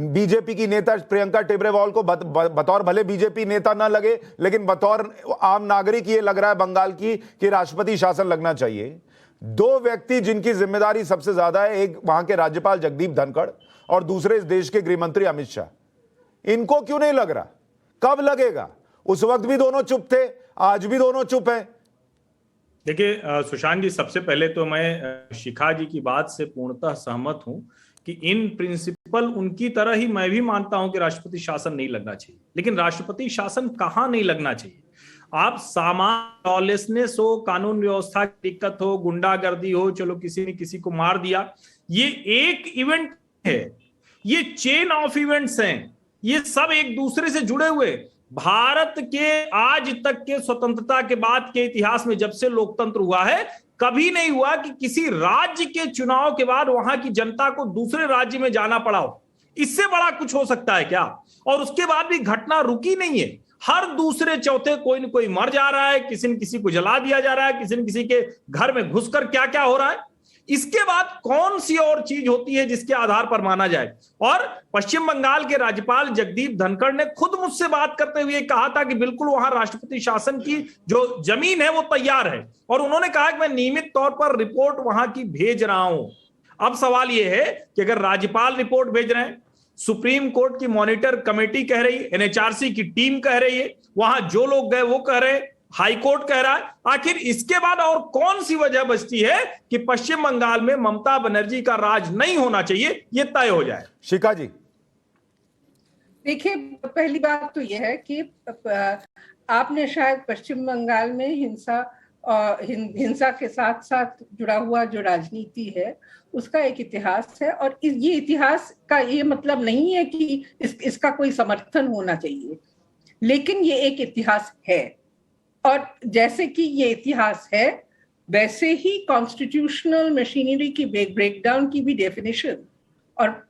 बीजेपी की नेता प्रियंका टिब्रेवाल को बतौर भले बीजेपी नेता ना लगे, लेकिन बतौर आम नागरिक ये लग रहा है बंगाल की कि राष्ट्रपति शासन लगना चाहिए। दो व्यक्ति जिनकी जिम्मेदारी सबसे ज्यादा है, एक वहां के राज्यपाल जगदीप धनखड़ और दूसरे इस देश के गृह मंत्री अमित शाह, इनको क्यों नहीं लग रहा? कब लगेगा? उस वक्त भी दोनों चुप थे, आज भी दोनों चुप हैं। देखिए सुशांत जी, सबसे पहले तो मैं शिखा जी की बात से पूर्णतः सहमत हूं कि इन प्रिंसिपल उनकी तरह ही मैं भी मानता हूं कि राष्ट्रपति शासन नहीं लगना चाहिए। लेकिन राष्ट्रपति शासन कहां नहीं लगना चाहिए? आप सामान्य लॉलेसनेस हो, कानून व्यवस्था की दिक्कत हो, गुंडागर्दी हो, चलो किसी ने किसी को मार दिया, ये एक इवेंट है, ये चेन ऑफ इवेंट्स हैं, ये सब एक दूसरे से जुड़े हुए। भारत के आज तक के स्वतंत्रता के बाद के इतिहास में जब से लोकतंत्र हुआ है, कभी नहीं हुआ कि किसी राज्य के चुनाव के बाद वहां की जनता को दूसरे राज्य में जाना पड़ा हो। इससे बड़ा कुछ हो सकता है क्या? और उसके बाद भी घटना रुकी नहीं है। हर दूसरे चौथे कोई न कोई मर जा रहा है, किसी न किसी को जला दिया जा रहा है, किसी न किसी के घर में घुसकर क्या क्या हो रहा है। इसके बाद कौन सी और चीज होती है जिसके आधार पर माना जाए? और पश्चिम बंगाल के राज्यपाल जगदीप धनखड़ ने खुद मुझसे बात करते हुए कहा था कि बिल्कुल वहां राष्ट्रपति शासन की जो जमीन है वो तैयार है, और उन्होंने कहा कि मैं नियमित तौर पर रिपोर्ट वहां की भेज रहा हूं। अब सवाल यह है कि अगर राज्यपाल रिपोर्ट भेज रहे हैं, सुप्रीम कोर्ट की मॉनिटर कमेटी कह रही है, एनएचआरसी की टीम कह रही है, वहां जो लोग गए वो कह रहे हैं, हाई कोर्ट कह रहा है, आखिर इसके बाद और कौन सी वजह बचती है कि पश्चिम बंगाल में ममता बनर्जी का राज नहीं होना चाहिए, ये तय हो जाए? शिखा जी, देखिए, पहली बात तो यह है कि आपने शायद पश्चिम बंगाल में हिंसा के साथ साथ जुड़ा हुआ जो राजनीति है उसका एक इतिहास है, और ये इतिहास का ये मतलब नहीं है कि इसका कोई समर्थन होना चाहिए, लेकिन ये एक इतिहास है। और जैसे कि ये इतिहास है, वैसे ही कॉन्स्टिट्यूशनल मशीनरी की ब्रेकडाउन की भी डेफिनेशन और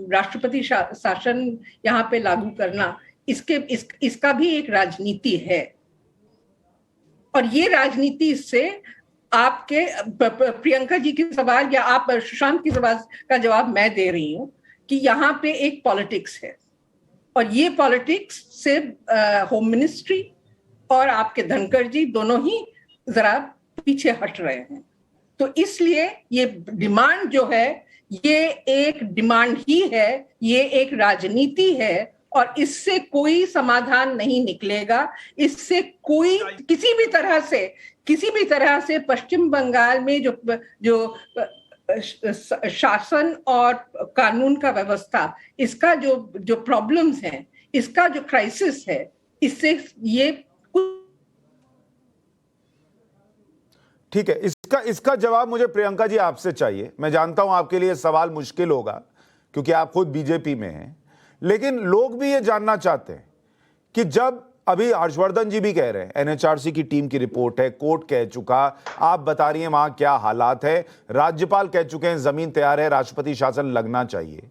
राष्ट्रपति शासन यहाँ पे लागू करना, इसका भी एक राजनीति है। और ये राजनीति से आपके प्रियंका जी की सवाल या आप सुशांत की सवाल का जवाब मैं दे रही हूँ कि यहाँ पे एक पॉलिटिक्स है, और ये पॉलिटिक्स से होम मिनिस्ट्री और आपके धनखड़ जी दोनों ही जरा पीछे हट रहे हैं। तो इसलिए ये डिमांड जो है, ये एक डिमांड ही है, ये एक राजनीति है, और इससे कोई समाधान नहीं निकलेगा। इससे कोई किसी भी तरह से पश्चिम बंगाल में जो शासन और कानून का व्यवस्था, इसका जो प्रॉब्लम्स हैं, इसका जो क्राइसिस है, इससे ये ठीक है। इसका जवाब मुझे प्रियंका जी आपसे चाहिए। मैं जानता हूं आपके लिए सवाल मुश्किल होगा क्योंकि आप खुद बीजेपी में हैं, लेकिन लोग भी ये जानना चाहते हैं कि जब अभी हर्षवर्धन जी भी कह रहे हैं, एनएचआरसी की टीम की रिपोर्ट है, कोर्ट कह चुका, आप बता रही हैं वहां क्या हालात है, राज्यपाल कह चुके हैं जमीन तैयार है, राष्ट्रपति शासन लगना चाहिए,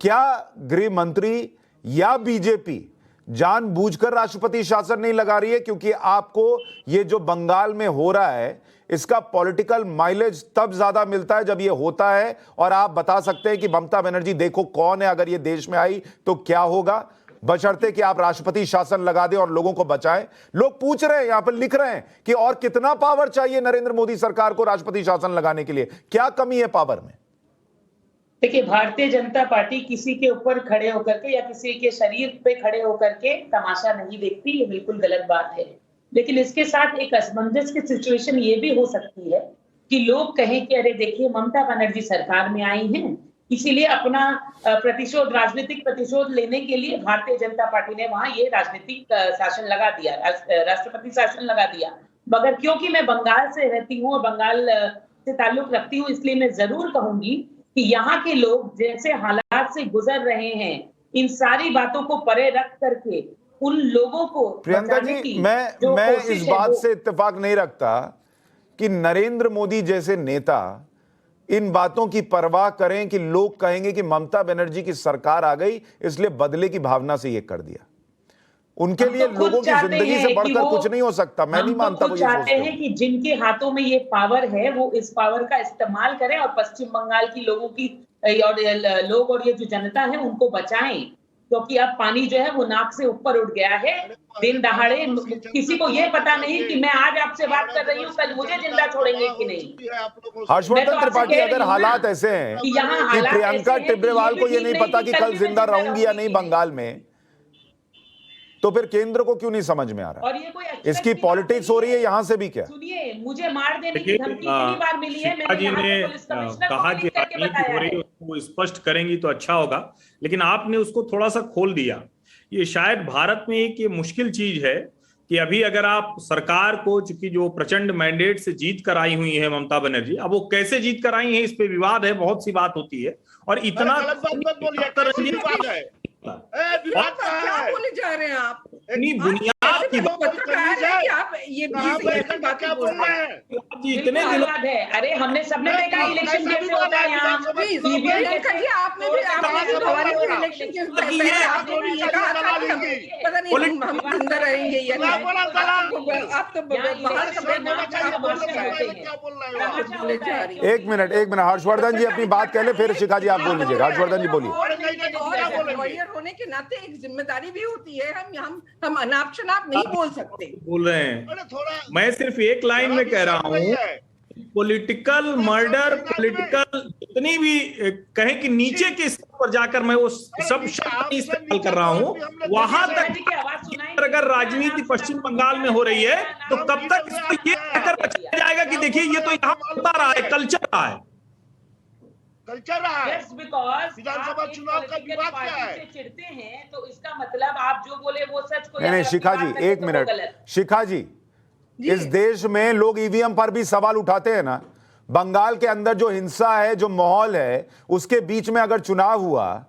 क्या गृह मंत्री या बीजेपी जानबूझकर राष्ट्रपति शासन नहीं लगा रही है? क्योंकि आपको ये जो बंगाल में हो रहा है इसका पॉलिटिकल माइलेज तब ज्यादा मिलता है जब ये होता है, और आप बता सकते हैं कि ममता बनर्जी देखो कौन है, अगर ये देश में आई तो क्या होगा, बशर्ते कि आप राष्ट्रपति शासन लगा दें और लोगों को बचाएं। लोग पूछ रहे हैं, यहां पर लिख रहे हैं कि और कितना पावर चाहिए नरेंद्र मोदी सरकार को राष्ट्रपति शासन लगाने के लिए, क्या कमी है पावर में? देखिए, भारतीय जनता पार्टी किसी के ऊपर खड़े होकर के या किसी के शरीर पे खड़े होकर के तमाशा नहीं देखती, ये बिल्कुल गलत बात है। लेकिन इसके साथ एक असमंजस की सिचुएशन ये भी हो सकती है कि लोग कहें कि अरे देखिए, ममता बनर्जी सरकार में आई हैं, इसीलिए अपना प्रतिशोध, राजनीतिक प्रतिशोध लेने के लिए भारतीय जनता पार्टी ने वहां ये राजनीतिक शासन लगा दिया, राष्ट्रपति शासन लगा दिया। मगर क्योंकि मैं बंगाल से रहती हूँ और बंगाल से ताल्लुक रखती हूँ, इसलिए मैं जरूर कहूंगी कि यहाँ के लोग जैसे हालात से गुजर रहे हैं, इन सारी बातों को परे रख करके उन लोगों को प्रियंका जी, मैं इस बात से इत्तेफाक नहीं रखता कि नरेंद्र मोदी जैसे नेता इन बातों की परवाह करें कि लोग कहेंगे कि ममता बनर्जी की सरकार आ गई इसलिए बदले की भावना से ये कर दिया। उनके लिए लोगों की जिंदगी से बढ़कर कुछ नहीं हो सकता। मैं नहीं मानता वो ये चाहते हैं कि जिनके हाथों में ये पावर है वो इस पावर का इस्तेमाल करें और पश्चिम बंगाल की लोगों की और लोग और ये जो जनता है उनको बचाएं, क्योंकि अब पानी जो है वो नाक से ऊपर उठ गया है। दिन दहाड़े किसी को ये पता नहीं कि मैं आज आपसे बात कर रही हूँ, कल मुझे जिंदा छोड़ेंगे कि नहीं। हर्षवर्धन त्रिपाठी, अगर हालात ऐसे हैं कि यहाँ कि हालात प्रियंका ऐसे हैं टिब्रेवाल कि को ये ये भी नहीं ठीक पता नहीं कि कि कल कल जिंदा मैं रहूंगी या नहीं रहूंगी। बंगाल में, तो फिर केंद्र को क्यों नहीं समझ में आ रहा? और ये कोई एक्सेप्ट इसकी की बात पॉलिटिक्स हो रही है यहां से भी क्या? सुनिए, मुझे मार देने की देखिए, धमकी कितनी बार मिली है, मैंने शिखा जी यहाँ ने के पुलिस कमिश्नर को कहा भी कि लिख करके राजनीति बताया हो रही है। है, उसको स्पष्ट करेंगी तो अच्छा होगा, लेकिन आपने उसको थोड़ा सा खोल दिया। ये शायद भारत में एक ये मुश्किल चीज है कि अभी अगर आप सरकार को, चूंकि जो प्रचंड मैंडेट से जीत कर आई हुई है ममता बनर्जी, अब वो कैसे जीत कर आई है इस पे विवाद है, बहुत सी बात होती है, और इतना क्या बोले जा रहे हैं आप? इतनी बुनियाद की पत्रकार है कि आप ये ऐसी बातें बोल रहे हैं? इतने दिनों है। अरे हमने सबने देखा इलेक्शन कैसे होता है यहाँ। प्रियंका जी, आपने भी हमारे इलेक्शन के पहले आपने भी ये कहा था कि हम पता नहीं हम अंदर रहेंगे या नहीं। आप तो बाहर बोले जा रही हैं। एक मिनट हर्षवर्धन जी अपनी बात कह ले, फिर शिखा जी आप बोल लीजिएगा। हर्षवर्धन जी बोलिए। लॉयर होने के नाते एक जिम्मेदारी भी होती है, हम अनाप शनाप नहीं बोल सकते। बोल रहे हैं, मैं सिर्फ एक लाइन में कह रहा हूँ, पॉलिटिकल मर्डर, पॉलिटिकल जितनी भी कहें कि नीचे के स्तर पर जाकर मैं वो सब शब्द इस्तेमाल कर रहा हूँ, वहां तक अगर राजनीति पश्चिम बंगाल में हो रही है तो कब तक इसको ये कहकर बचाया जाएगा कि देखिए ये तो यहाँ होता रहा है, कल्चर रहा है। विधानसभा चुनाव का विवाद क्या है? चिढ़ते हैं तो इसका मतलब आप जो बोले वो सच को। नहीं शिखा जी, एक मिनट शिखा जी, इस देश में लोग ईवीएम पर भी सवाल उठाते हैं ना। बंगाल के अंदर जो हिंसा है, जो माहौल है, उसके बीच में अगर चुनाव हुआ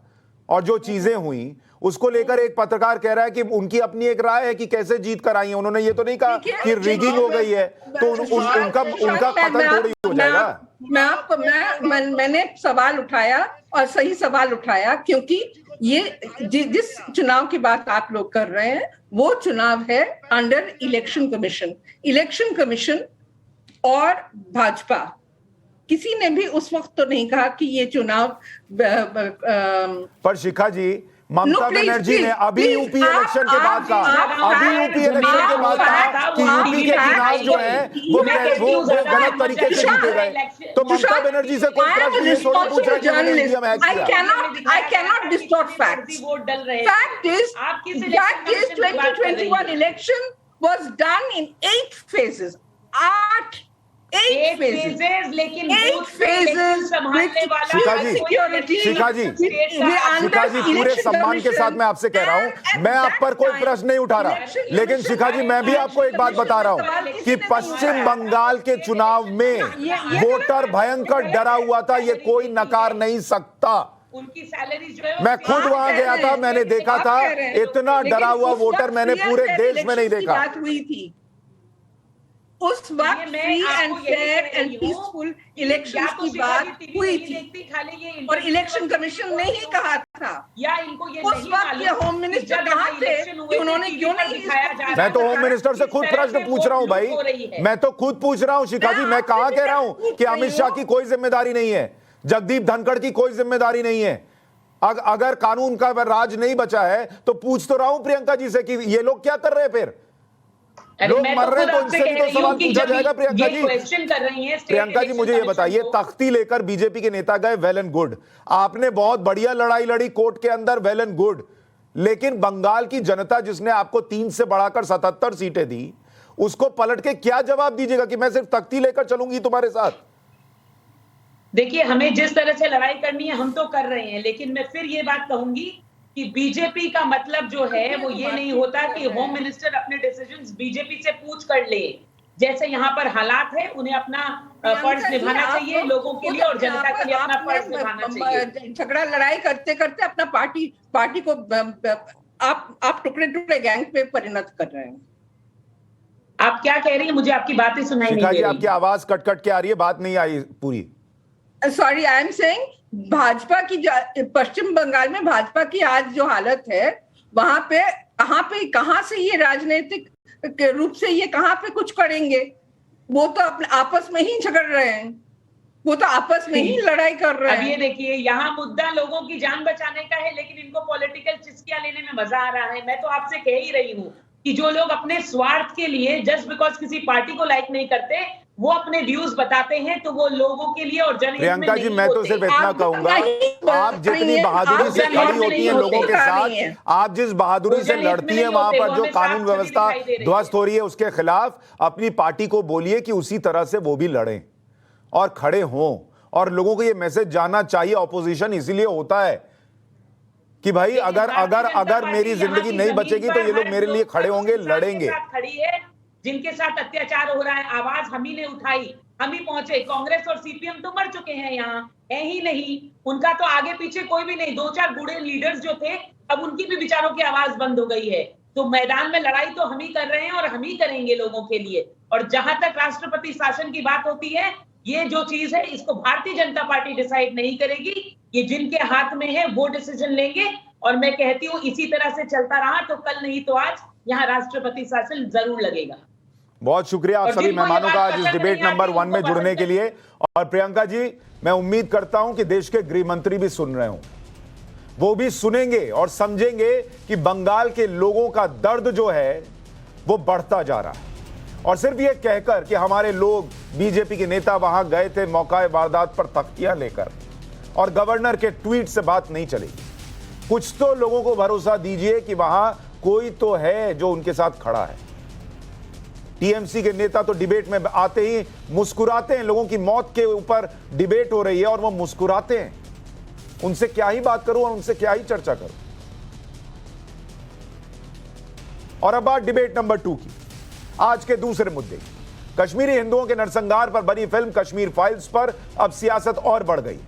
और जो चीजें हुई, उसको लेकर एक पत्रकार कह रहा है कि उनकी अपनी एक राय है कि कैसे जीत कर आई है। उन्होंने ये तो नहीं कहा कि रिगिंग हो गई है, तो उनका पतन थोड़ी हो जाएगा। मैंने सवाल उठाया और सही सवाल उठाया, क्योंकि ये जिस चुनाव की बात आप लोग कर रहे हैं वो चुनाव है अंडर इलेक्शन कमीशन और भाजपा। किसी ने भी उस वक्त तो नहीं कहा कि ये चुनाव पर शिखा जी, ममता बनर्जी ने अभी यूपी इलेक्शन के बाद कहा कि यूपी के चुनाव जो है वो गलत तरीके से जीते गए। तो ममता बनर्जी से कोई प्रश्न ये थोड़ी पूछ रहा है कि ईवीएम हैक किया। I cannot distort facts. Fact is 2021 election was done in 8 phases. 8 phases, लेकिन 8 phases शिखा जी पूरे सम्मान के साथ मैं आपसे कह रहा हूं, मैं आप पर कोई प्रश्न नहीं उठा रहा, लेकिन शिखा जी मैं भी आपको एक बात बता रहा हूं कि पश्चिम बंगाल के चुनाव में वोटर भयंकर डरा हुआ था, ये कोई नकार नहीं सकता। उनकी सैलरी जो है मैं खुद वहां गया था, मैंने देखा था, इतना डरा हुआ वोटर मैंने पूरे देश में नहीं देखा। उस वक्त free and fair and peaceful election की बात हुई थी और इलेक्शन कमीशन ने ही कहा था। या इनको ये उस वक्त ये होम मिनिस्टर कहाँ थे कि उन्होंने क्यों नहीं दिखाया जा रहा? मैं तो होम मिनिस्टर से खुद प्रश्न पूछ रहा हूं भाई, मैं तो खुद पूछ रहा हूं शिखा जी। मैं कहां कह रहा हूं कि अमित शाह की कोई जिम्मेदारी नहीं है, जगदीप धनखड़ की कोई जिम्मेदारी नहीं है। अगर कानून का राज नहीं बचा है तो पूछ तो रहा हूं प्रियंका जी से कि ये लोग क्या कर रहे हैं, फिर लोग मर रहे हैं तो इनसे भी तो सवाल पूछा जाएगा। प्रियंका जी, प्रियंका जी मुझे ये बताइए, तख्ती लेकर बीजेपी के नेता गए, वेल एंड गुड, आपने बहुत बढ़िया लड़ाई लड़ी कोर्ट के अंदर, वेल एंड गुड, लेकिन बंगाल की जनता जिसने आपको 3 से बढ़ाकर 77 सीटें दी, उसको पलट के क्या जवाब दीजिएगा कि मैं सिर्फ तख्ती लेकर चलूंगी तुम्हारे साथ? देखिए, हमें जिस तरह से लड़ाई करनी है हम तो कर रहे हैं, लेकिन मैं फिर ये बात कहूंगी कि बीजेपी का मतलब जो है वो ये नहीं होता कि होम मिनिस्टर अपने डिसीजंस बीजेपी से पूछ कर ले। जैसे यहाँ पर हालात है, उन्हें अपना फर्ज निभाना चाहिए लोगों के लिए और जनता के लिए अपना फर्ज निभाना चाहिए। झगड़ा लड़ाई करते करते अपना पार्टी को आप टुकड़े टुकड़े गैंग पे परिणत कर रहे हैं। आप क्या कह रही है? मुझे आपकी बातें सुनाई नहीं दे रही। आपकी आवाज कट कट के आ रही है, बात नहीं आई पूरी। Sorry, I am saying Bhajpa की पश्चिम बंगाल में भाजपा की आज जो हालत है, वहां पे कहां से ये राजनीतिक रूप से ये कहां पे कुछ करेंगे? वो तो अपने आपस में ही झगड़ रहे हैं। वो तो आपस में ही लड़ाई कर रहे अब ये हैं। देखिए, यहाँ मुद्दा लोगों की जान बचाने का है, लेकिन इनको पॉलिटिकल चिस्कियां लेने में मजा आ रहा है। मैं तो आपसे कह ही रही हूँ कि जो लोग अपने स्वार्थ के लिए जस्ट बिकॉज किसी पार्टी को लाइक नहीं करते, वो अपने व्यूज बताते हैं, तो वो लोगों के लिए और जनहित में प्रियंका जी, नहीं मैं तो होते। सिर्फ इतना कहूंगा, आप जितनी बहादुरी से खड़ी होती हैं लोगों के साथ, आप जिस बहादुरी से लड़ती हैं वहां पर जो कानून व्यवस्था ध्वस्त हो रही है उसके खिलाफ अपनी पार्टी को बोलिए कि उसी तरह से वो भी लड़ें और खड़े हों। और लोगों को ये मैसेज जाना चाहिए, ऑपोजिशन इसीलिए होता है कि भाई अगर मेरी जिंदगी नहीं बचेगी तो ये लोग मेरे लिए खड़े होंगे, लड़ेंगे। खड़ी है, जिनके साथ अत्याचार हो रहा है, आवाज हम ही ने उठाई, हम ही पहुंचे। कांग्रेस और सीपीएम तो मर चुके हैं, यहाँ है ही नहीं, उनका तो आगे पीछे कोई भी नहीं। 2-4 बूढ़े लीडर्स जो थे, अब उनकी भी विचारों की आवाज बंद हो गई है। तो मैदान में लड़ाई तो हम ही कर रहे हैं और हम ही करेंगे लोगों के लिए। और जहां तक राष्ट्रपति शासन की बात होती है, ये जो चीज है इसको भारतीय जनता पार्टी डिसाइड नहीं करेगी, ये जिनके हाथ में है वो डिसीजन लेंगे। और मैं कहती हूँ इसी तरह से चलता रहा तो कल नहीं तो आज यहाँ राष्ट्रपति शासन जरूर लगेगा। बहुत शुक्रिया आप सभी मेहमानों का आज इस डिबेट नंबर 1 में जुड़ने के लिए। और प्रियंका जी, मैं उम्मीद करता हूं कि देश के गृह मंत्री भी सुन रहे हों, वो भी सुनेंगे और समझेंगे कि बंगाल के लोगों का दर्द जो है वो बढ़ता जा रहा है। और सिर्फ ये कहकर कि हमारे लोग, बीजेपी के नेता वहां गए थे मौका वारदात पर तख्तियां लेकर, और गवर्नर के ट्वीट से बात नहीं चलेगी। कुछ तो लोगों को भरोसा दीजिए कि वहां कोई तो है जो उनके साथ खड़ा है। टीएमसी के नेता तो डिबेट में आते ही मुस्कुराते हैं, लोगों की मौत के ऊपर डिबेट हो रही है और वो मुस्कुराते हैं। उनसे क्या ही बात करूं और उनसे क्या ही चर्चा करूं। और अब बात डिबेट नंबर 2 की, आज के दूसरे मुद्दे, कश्मीरी हिंदुओं के नरसंहार पर बनी फिल्म कश्मीर फाइल्स पर अब सियासत और बढ़ गई।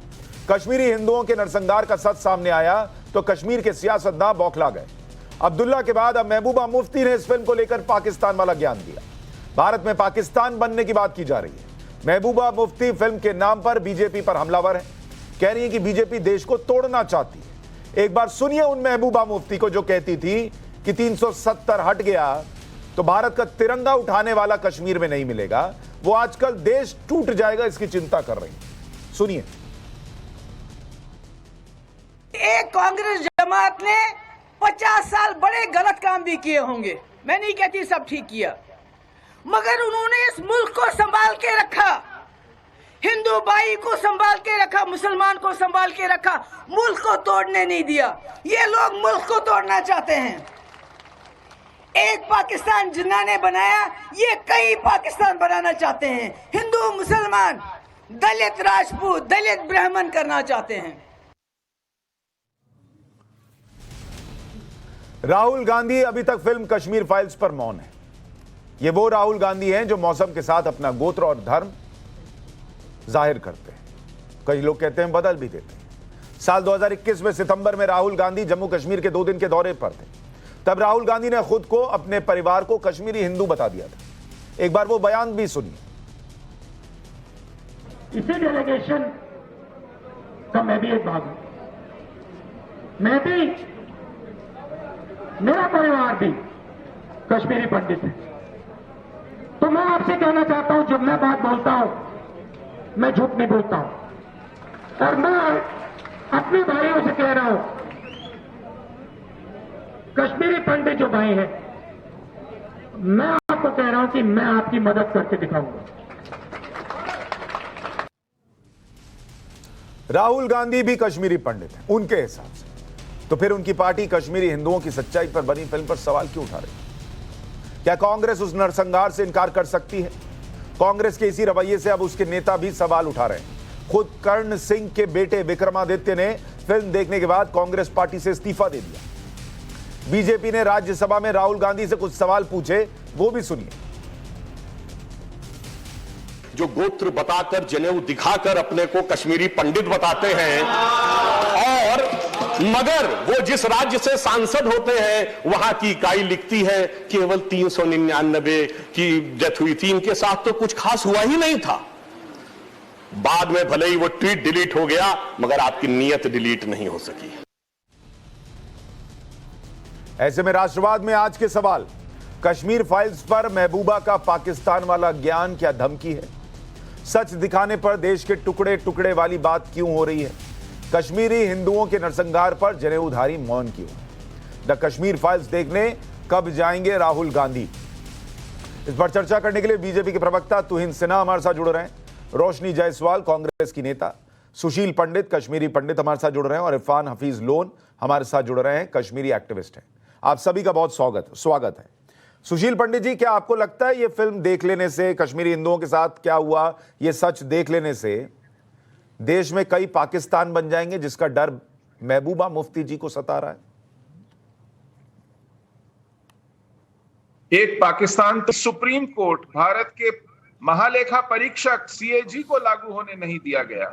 कश्मीरी हिंदुओं के नरसंहार का सच सामने आया तो कश्मीर के सियासतदान बौखला गए। अब्दुल्ला के बाद अब महबूबा मुफ्ती ने इस फिल्म को लेकर पाकिस्तान वाला ज्ञान दिया। भारत में पाकिस्तान बनने की बात की जा रही है। महबूबा मुफ्ती फिल्म के नाम पर बीजेपी पर हमलावर है, कह रही है कि बीजेपी देश को तोड़ना चाहती है। एक बार सुनिए उन महबूबा मुफ्ती को जो कहती थी कि 370 हट गया तो भारत का तिरंगा उठाने वाला कश्मीर में नहीं मिलेगा, वो आजकल देश टूट जाएगा इसकी चिंता कर रही है। सुनिए। एक कांग्रेस जमात ने 50 साल बड़े गलत काम भी किए होंगे, मैं नहीं कहती सब ठीक किया, मगर उन्होंने इस मुल्क को संभाल के रखा, हिंदू भाई को संभाल के रखा, मुसलमान को संभाल के रखा, मुल्क को तोड़ने नहीं दिया। ये लोग मुल्क को तोड़ना चाहते हैं। एक पाकिस्तान जिन्ना ने बनाया, ये कई पाकिस्तान बनाना चाहते हैं। हिंदू मुसलमान, दलित राजपूत, दलित ब्राह्मण करना चाहते हैं। राहुल गांधी अभी तक फिल्म कश्मीर फाइल्स पर मौन है। ये वो राहुल गांधी हैं जो मौसम के साथ अपना गोत्र और धर्म जाहिर करते हैं, कई लोग कहते हैं बदल भी देते हैं। साल 2021 में सितंबर में राहुल गांधी जम्मू कश्मीर के 2 दिन के दौरे पर थे। तब राहुल गांधी ने खुद को, अपने परिवार को कश्मीरी हिंदू बता दिया था। एक बार वो बयान भी सुनिए। इसी डेलीगेशन का मैं भी एक भाग हूं। मैं भी, मेरा परिवार भी कश्मीरी पंडित है। तो मैं आपसे कहना चाहता हूं, जब मैं बात बोलता हूं मैं झूठ नहीं बोलता हूं। और मैं अपने भाइयों से कह रहा हूं, कश्मीरी पंडित जो भाई हैं, मैं आपको कह रहा हूं कि मैं आपकी मदद करके दिखाऊंगा। राहुल गांधी भी कश्मीरी पंडित हैं उनके हिसाब से, तो फिर उनकी पार्टी कश्मीरी हिंदुओं की सच्चाई पर बनी फिल्म पर सवाल क्यों उठा रही है? क्या कांग्रेस उस नरसंहार से इनकार कर सकती है? कांग्रेस के इसी रवैये से अब उसके नेता भी सवाल उठा रहे हैं। खुद कर्ण सिंह के बेटे विक्रमादित्य ने फिल्म देखने के बाद कांग्रेस पार्टी से इस्तीफा दे दिया। बीजेपी ने राज्यसभा में राहुल गांधी से कुछ सवाल पूछे, वो भी सुनिए। जो गोत्र बताकर, जनेऊ दिखाकर अपने को कश्मीरी पंडित बताते हैं, और मगर वो जिस राज्य से सांसद होते हैं वहां की इकाई लिखती है केवल 399 की डेथ हुई थी, इनके साथ तो कुछ खास हुआ ही नहीं था। बाद में भले ही वो ट्वीट डिलीट हो गया, मगर आपकी नीयत डिलीट नहीं हो सकी। ऐसे में राष्ट्रवाद में आज के सवाल, कश्मीर फाइल्स पर महबूबा का पाकिस्तान वाला ज्ञान क्या धमकी है? सच दिखाने पर देश के टुकड़े टुकड़े वाली बात क्यों हो रही है? कश्मीरी हिंदुओं के नरसंहार पर जनेऊधारी मौन क्यों? द कश्मीर फाइल्स देखने कब जाएंगे राहुल गांधी? इस पर चर्चा करने के लिए बीजेपी के प्रवक्ता तुहिन सिन्हा हमारे साथ जुड़ रहे हैं, रोशनी जायसवाल कांग्रेस की नेता, सुशील पंडित कश्मीरी पंडित हमारे साथ जुड़ रहे हैं और इरफान हफीज लोन हमारे साथ जुड़ रहे हैं, कश्मीरी एक्टिविस्ट हैं। आप सभी का बहुत स्वागत है। सुशील पंडित जी, क्या आपको लगता है ये फिल्म देख लेने से, कश्मीरी हिंदुओं के साथ क्या हुआ, ये सच देख लेने से देश में कई पाकिस्तान बन जाएंगे, जिसका डर महबूबा मुफ्ती जी को सता रहा है? एक पाकिस्तान तो सुप्रीम कोर्ट, भारत के महालेखा परीक्षक सीएजी को लागू होने नहीं दिया गया,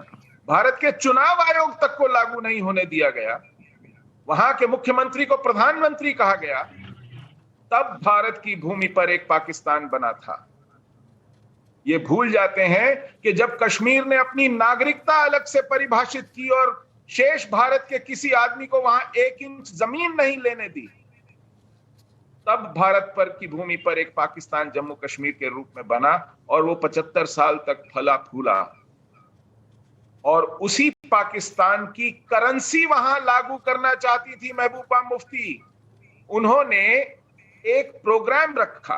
भारत के चुनाव आयोग तक को लागू नहीं होने दिया गया, वहां के मुख्यमंत्री को प्रधानमंत्री कहा गया, तब भारत की भूमि पर एक पाकिस्तान बना था। ये भूल जाते हैं कि जब कश्मीर ने अपनी नागरिकता अलग से परिभाषित की और शेष भारत के किसी आदमी को वहां 1 इंच जमीन नहीं लेने दी, तब भारत पर की भूमि पर एक पाकिस्तान जम्मू कश्मीर के रूप में बना और वो 75 साल तक फला फूला। और उसी पाकिस्तान की करेंसी वहां लागू करना चाहती थी महबूबा मुफ्ती। उन्होंने एक प्रोग्राम रखा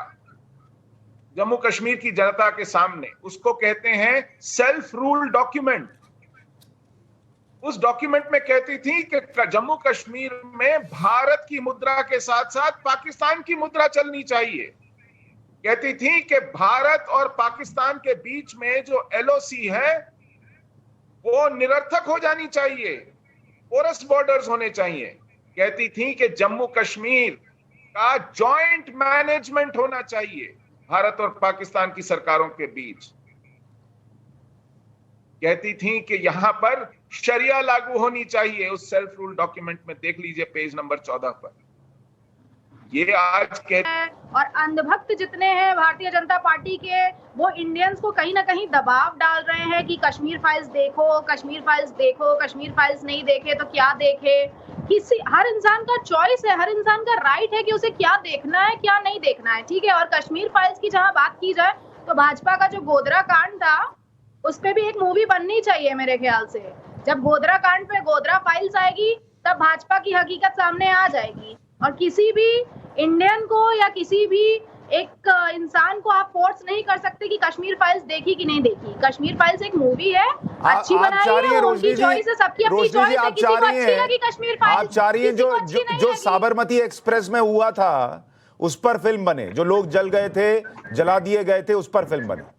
जम्मू कश्मीर की जनता के सामने, उसको कहते हैं सेल्फ रूल डॉक्यूमेंट। उस डॉक्यूमेंट में कहती थी कि जम्मू कश्मीर में भारत की मुद्रा के साथ साथ पाकिस्तान की मुद्रा चलनी चाहिए। कहती थी कि भारत और पाकिस्तान के बीच में जो एलओसी है वो निरर्थक हो जानी चाहिए, पोरस बॉर्डर्स होने चाहिए। कहती थी कि जम्मू कश्मीर का जॉइंट मैनेजमेंट होना चाहिए भारत और पाकिस्तान की सरकारों के बीच। कहती थी कि यहां पर शरिया लागू होनी चाहिए। उस सेल्फ रूल डॉक्यूमेंट में देख लीजिए पेज नंबर 14 पर ये आज और अंधभक्त जितने हैं भारतीय जनता पार्टी के, वो इंडियंस को कहीं ना कहीं दबाव डाल रहे हैं कि कश्मीर फाइल्स देखो, कश्मीर फाइल्स देखो, कश्मीर फाइल्स नहीं देखे तो क्या देखे। हर इंसान का चॉइस है, हर इंसान का राइट है कि उसे क्या देखना है क्या नहीं देखना है, ठीक है। और कश्मीर फाइल्स की जहां बात की जाए तो भाजपा का जो गोधरा कांड था उस पर भी एक मूवी बननी चाहिए मेरे ख्याल से। जब गोधरा कांड पे गोधरा फाइल्स आएगी तब भाजपा की हकीकत सामने आ जाएगी। और किसी भी इंडियन को या किसी भी एक इंसान को आप फोर्स नहीं कर सकते कि कश्मीर फाइल्स देखी कि नहीं देखी। कश्मीर फाइल्स एक मूवी है, अच्छी बनाई है, उनकी चॉइस है, सबकी अपनी चॉइस है, किसी को अच्छी लगी कश्मीर फाइल्स। आप चाह रही हैं जो साबरमती एक्सप्रेस में हुआ था उस पर फिल्म बने, जो लोग जल गए थे, जला दिए गए थे, उस पर फिल्म बने।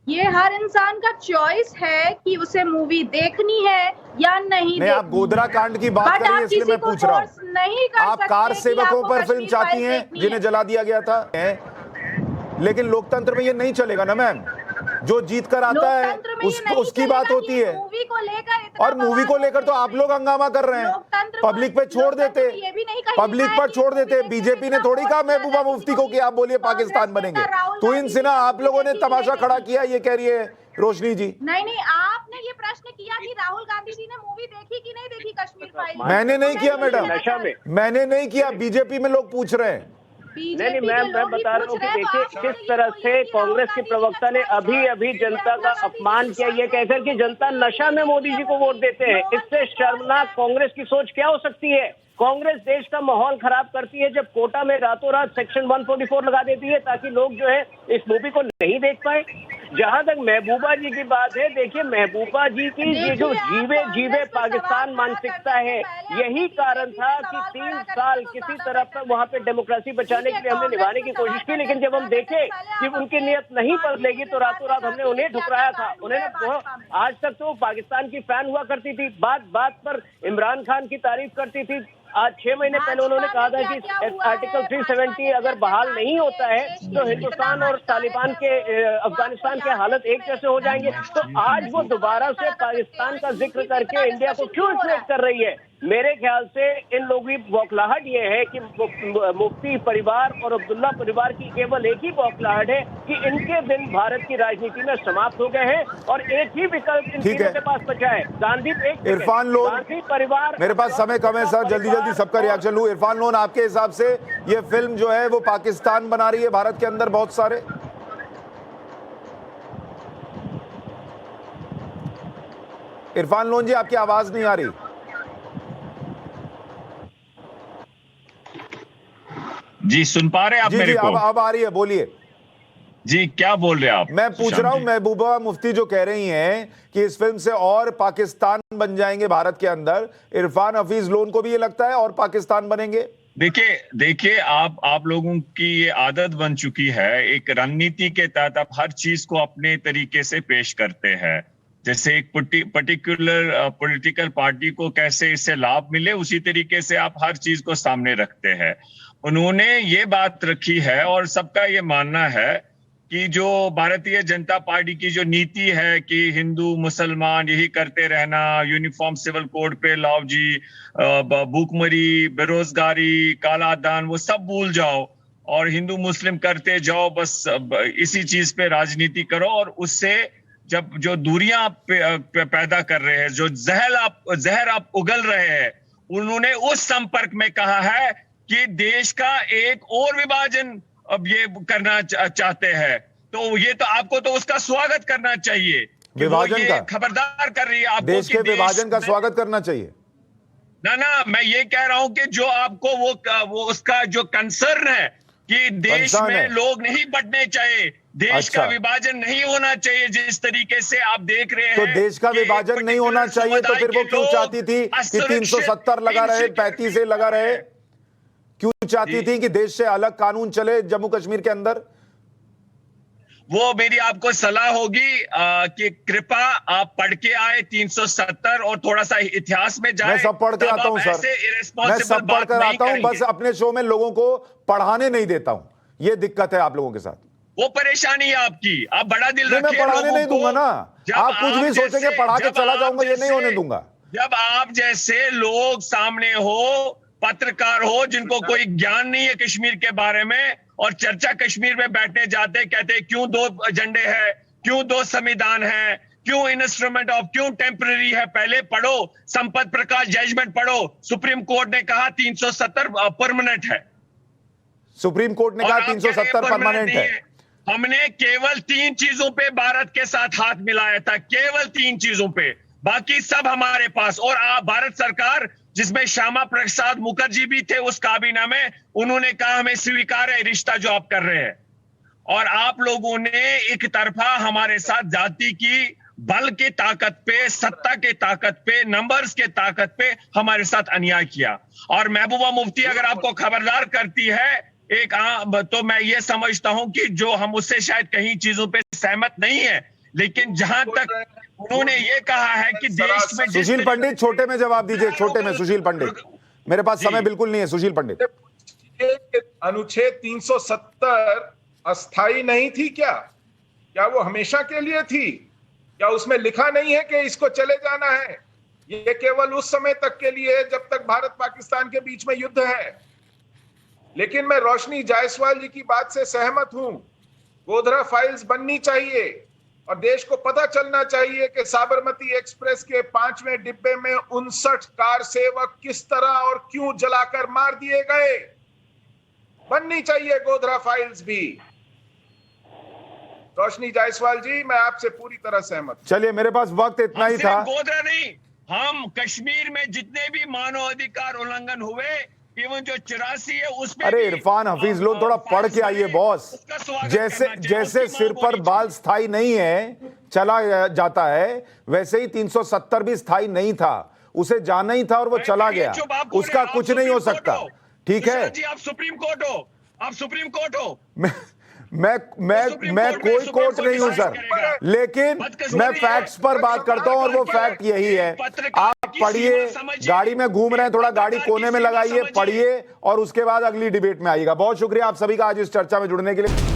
ये हर इंसान का चॉइस है कि उसे मूवी देखनी है या नहीं। आप गोधरा कांड की बात कर रही हैं इसलिए मैं पूछ रहा हूँ। नहीं कर आप कार सेवकों पर फिल्म चाहती हैं जिन्हें जला दिया गया था, लेकिन लोकतंत्र में ये नहीं चलेगा ना मैम। जो जीत कर आता है उसकी बात होती है। और मूवी को लेकर तो आप लोग हंगामा कर रहे हैं, पब्लिक पे छोड़ देते, पब्लिक पर छोड़ देते। बीजेपी ने थोड़ी कहा महबूबा मुफ्ती को कि आप बोलिए पाकिस्तान बनेंगे। तुहिन सिन्हा, आप लोगों ने तमाशा खड़ा किया, ये कह रही है रोशनी जी। नहीं, आपने ये प्रश्न किया कि राहुल गांधी जी ने मूवी देखी कि नहीं देखी कश्मीर फाइल। मैंने नहीं किया मैडम, मैंने नहीं किया, बीजेपी में लोग पूछ रहे हैं। नहीं मैम, मैं बता रहा हूँ कि देखिए किस तरह से कांग्रेस के प्रवक्ता ने अभी जनता का अपमान किया, ये कहकर कि जनता नशा में मोदी जी को वोट देते हैं। इससे शर्मनाक कांग्रेस की सोच क्या हो सकती है? कांग्रेस देश का माहौल खराब करती है जब कोटा में रातों रात सेक्शन 144 लगा देती है ताकि लोग जो है इस मूवी को नहीं देख पाए। जहां तक महबूबा जी की बात है, देखिए महबूबा जी की ये जो जीवे पाकिस्तान मानसिकता है, यही कारण था कि 3 साल किसी तरह पर वहां पे डेमोक्रेसी बचाने के लिए हमने निभाने की कोशिश की। लेकिन जब हम देखे कि उनकी नीयत नहीं बदलेगी तो रातों रात हमने उन्हें ठुकराया था। उन्होंने आज तक तो पाकिस्तान की फैन हुआ करती थी, बात बात पर इमरान खान की तारीफ करती थी। आज 6 महीने पहले उन्होंने कहा था कि आर्टिकल 370 अगर बहाल नहीं होता है तो हिंदुस्तान और तालिबान के अफगानिस्तान के हालत एक जैसे हो जाएंगे। तो आज वो दोबारा से पाकिस्तान का जिक्र करके इंडिया को क्यों इन्फ्लेट कर रही है? मेरे ख्याल से इन लोगों की बौखलाहट ये है कि मुफ्ती परिवार और अब्दुल्ला परिवार की केवल एक ही बौखलाहट है कि इनके दिन भारत की राजनीति में समाप्त हो गए हैं और एक ही विकल्प इन तीनों के पास बचा है, गांधी इरफान लोन। गांधी परिवार। मेरे पास समय कम है सर, जल्दी सबका रिएक्शन लूं। इरफान लोन, आपके हिसाब से ये फिल्म जो है वो पाकिस्तान बना रही है भारत के अंदर बहुत सारे? इरफान लोन जी, आपकी आवाज नहीं आ रही। जी सुन पा रहे हैं आप मेरे को? अब आ रही है, बोलिए जी। क्या बोल रहे हैं आप? मैं पूछ रहा हूं, महबूबा मुफ्ती जो कह रही हैं कि इस फिल्म से और पाकिस्तान बन जाएंगे भारत के अंदर, इरफान हफीज लोन को भी ये लगता है और पाकिस्तान बनेंगे? देखिए आप लोगों की ये आदत बन चुकी है, एक रणनीति के तहत आप हर चीज को अपने तरीके से पेश करते हैं। जैसे एक पर्टिकुलर पॉलिटिकल पार्टी को कैसे इससे लाभ मिले, उसी तरीके से आप हर चीज को सामने रखते हैं। उन्होंने ये बात रखी है और सबका ये मानना है कि जो भारतीय जनता पार्टी की जो नीति है कि हिंदू मुसलमान यही करते रहना, यूनिफॉर्म सिविल कोड पे लाओ जी, भूखमरी, बेरोजगारी, काला धन, वो सब भूल जाओ और हिंदू मुस्लिम करते जाओ, बस इसी चीज पे राजनीति करो। और उससे जब जो दूरियां आप पैदा कर रहे हैं, जो जहर आप उगल रहे हैं, उन्होंने उस संपर्क में कहा है कि देश का एक और विभाजन अब ये करना चाहते हैं। तो ये तो आपको तो उसका स्वागत करना चाहिए। विभाजन का खबरदार कर रही है आपको, देश के विभाजन का स्वागत करना चाहिए। ना मैं ये कह रहा हूं कि जो आपको वो उसका जो कंसर्न है कि देश में लोग नहीं बढ़ने चाहिए, देश का विभाजन नहीं होना चाहिए, जिस तरीके से आप देख रहे हैं। तो देश का विभाजन नहीं होना चाहिए तो फिर वो क्यों चाहती थी कि 370 लगा रहे, 35 से लगा रहे? क्यों चाहती थी कि देश से अलग कानून चले जम्मू कश्मीर के अंदर? वो मेरी आपको सलाह होगी कि कृपा आप पढ़ के आए 370 और थोड़ा सा इतिहास में जाए। मैं सब पढ़ के आता हूं सर, मैं सब पढ़ कर आता हूं, बस अपने शो में लोगों को पढ़ाने नहीं देता हूं। ये दिक्कत है आप लोगों के साथ। वो परेशानी है आपकी, आप बड़ा दिल रखिए। मैं पढ़ाने नहीं दूंगा ना, आप कुछ भी सोचेंगे पढ़ा के चला जाऊंगा, ये नहीं होने दूंगा। जब आप जैसे लोग सामने हो, पत्रकार हो, जिनको कोई ज्ञान नहीं है कश्मीर के बारे में, और चर्चा कश्मीर में बैठने जाते, कहते क्यों 2 एजेंडे हैं, क्यों 2 संविधान है, क्यों इंस्ट्रूमेंट ऑफ, क्यों टेम्पररी है। पहले पढ़ो संपत प्रकाश जजमेंट पढ़ो। सुप्रीम कोर्ट ने कहा 370 परमानेंट है। सुप्रीम कोर्ट ने कहा 370 परमानेंट है। हमने केवल 3 चीजों पे भारत के साथ हाथ मिलाया था, केवल 3 चीजों पे, बाकी सब हमारे पास। और भारत सरकार, जिसमें श्यामा प्रसाद मुखर्जी भी थे उस काबीना में, उन्होंने कहा हमें स्वीकार है रिश्ता जो आप कर रहे हैं। और आप लोगों ने एक तरफा हमारे साथ जाति की बल के ताकत पे, सत्ता के ताकत पे, नंबर्स के ताकत पे हमारे साथ अन्याय किया। और महबूबा मुफ्ती अगर आपको खबरदार करती है तो मैं ये समझता हूं कि जो हम उससे शायद कहीं चीजों पे सहमत नहीं है, लेकिन जहां तक उन्होंने ये कहा है कि देश में। सुशील पंडित छोटे में जवाब दीजिए, छोटे में। सुशील पंडित, मेरे पास समय बिल्कुल नहीं है। सुशील पंडित, अनुच्छेद 370 अस्थाई नहीं थी क्या? क्या वो हमेशा के लिए थी? क्या उसमें लिखा नहीं है कि इसको चले जाना है? ये केवल उस समय तक के लिए है जब तक भारत पाकिस्तान के बीच में युद्ध है। लेकिन मैं रोशनी जायसवाल जी की बात से सहमत हूं। गोधरा फाइल्स बननी चाहिए और देश को पता चलना चाहिए कि साबरमती एक्सप्रेस के 5वें डिब्बे में 59 कार सेवक किस तरह और क्यों जलाकर मार दिए गए। बननी चाहिए गोधरा फाइल्स भी। रोशनी जायसवाल जी, मैं आपसे पूरी तरह सहमत। चलिए, मेरे पास वक्त इतना ही था। गोधरा नहीं, हम कश्मीर में जितने भी मानव अधिकार उल्लंघन हुए, इवन जो 84 है उसमें। अरे इरफान हफीज लोग थोड़ा पढ़ के आइए बॉस। जैसे सिर पर बाल स्थायी नहीं है, चला जाता है, वैसे ही 370 भी स्थायी नहीं था। उसे जाना ही था और वो चला गया, उसका कुछ नहीं हो सकता। ठीक है जी, आप सुप्रीम कोर्ट हो, आप सुप्रीम कोर्ट हो। मैं कोई कोर्ट नहीं हूं सर, लेकिन मैं फैक्ट्स पर बात करता हूं और वो फैक्ट यही है। आप पढ़िए, गाड़ी में घूम रहे हैं, थोड़ा गाड़ी कोने में लगाइए, पढ़िए और उसके बाद अगली डिबेट में आइएगा। बहुत शुक्रिया आप सभी का आज इस चर्चा में जुड़ने के लिए।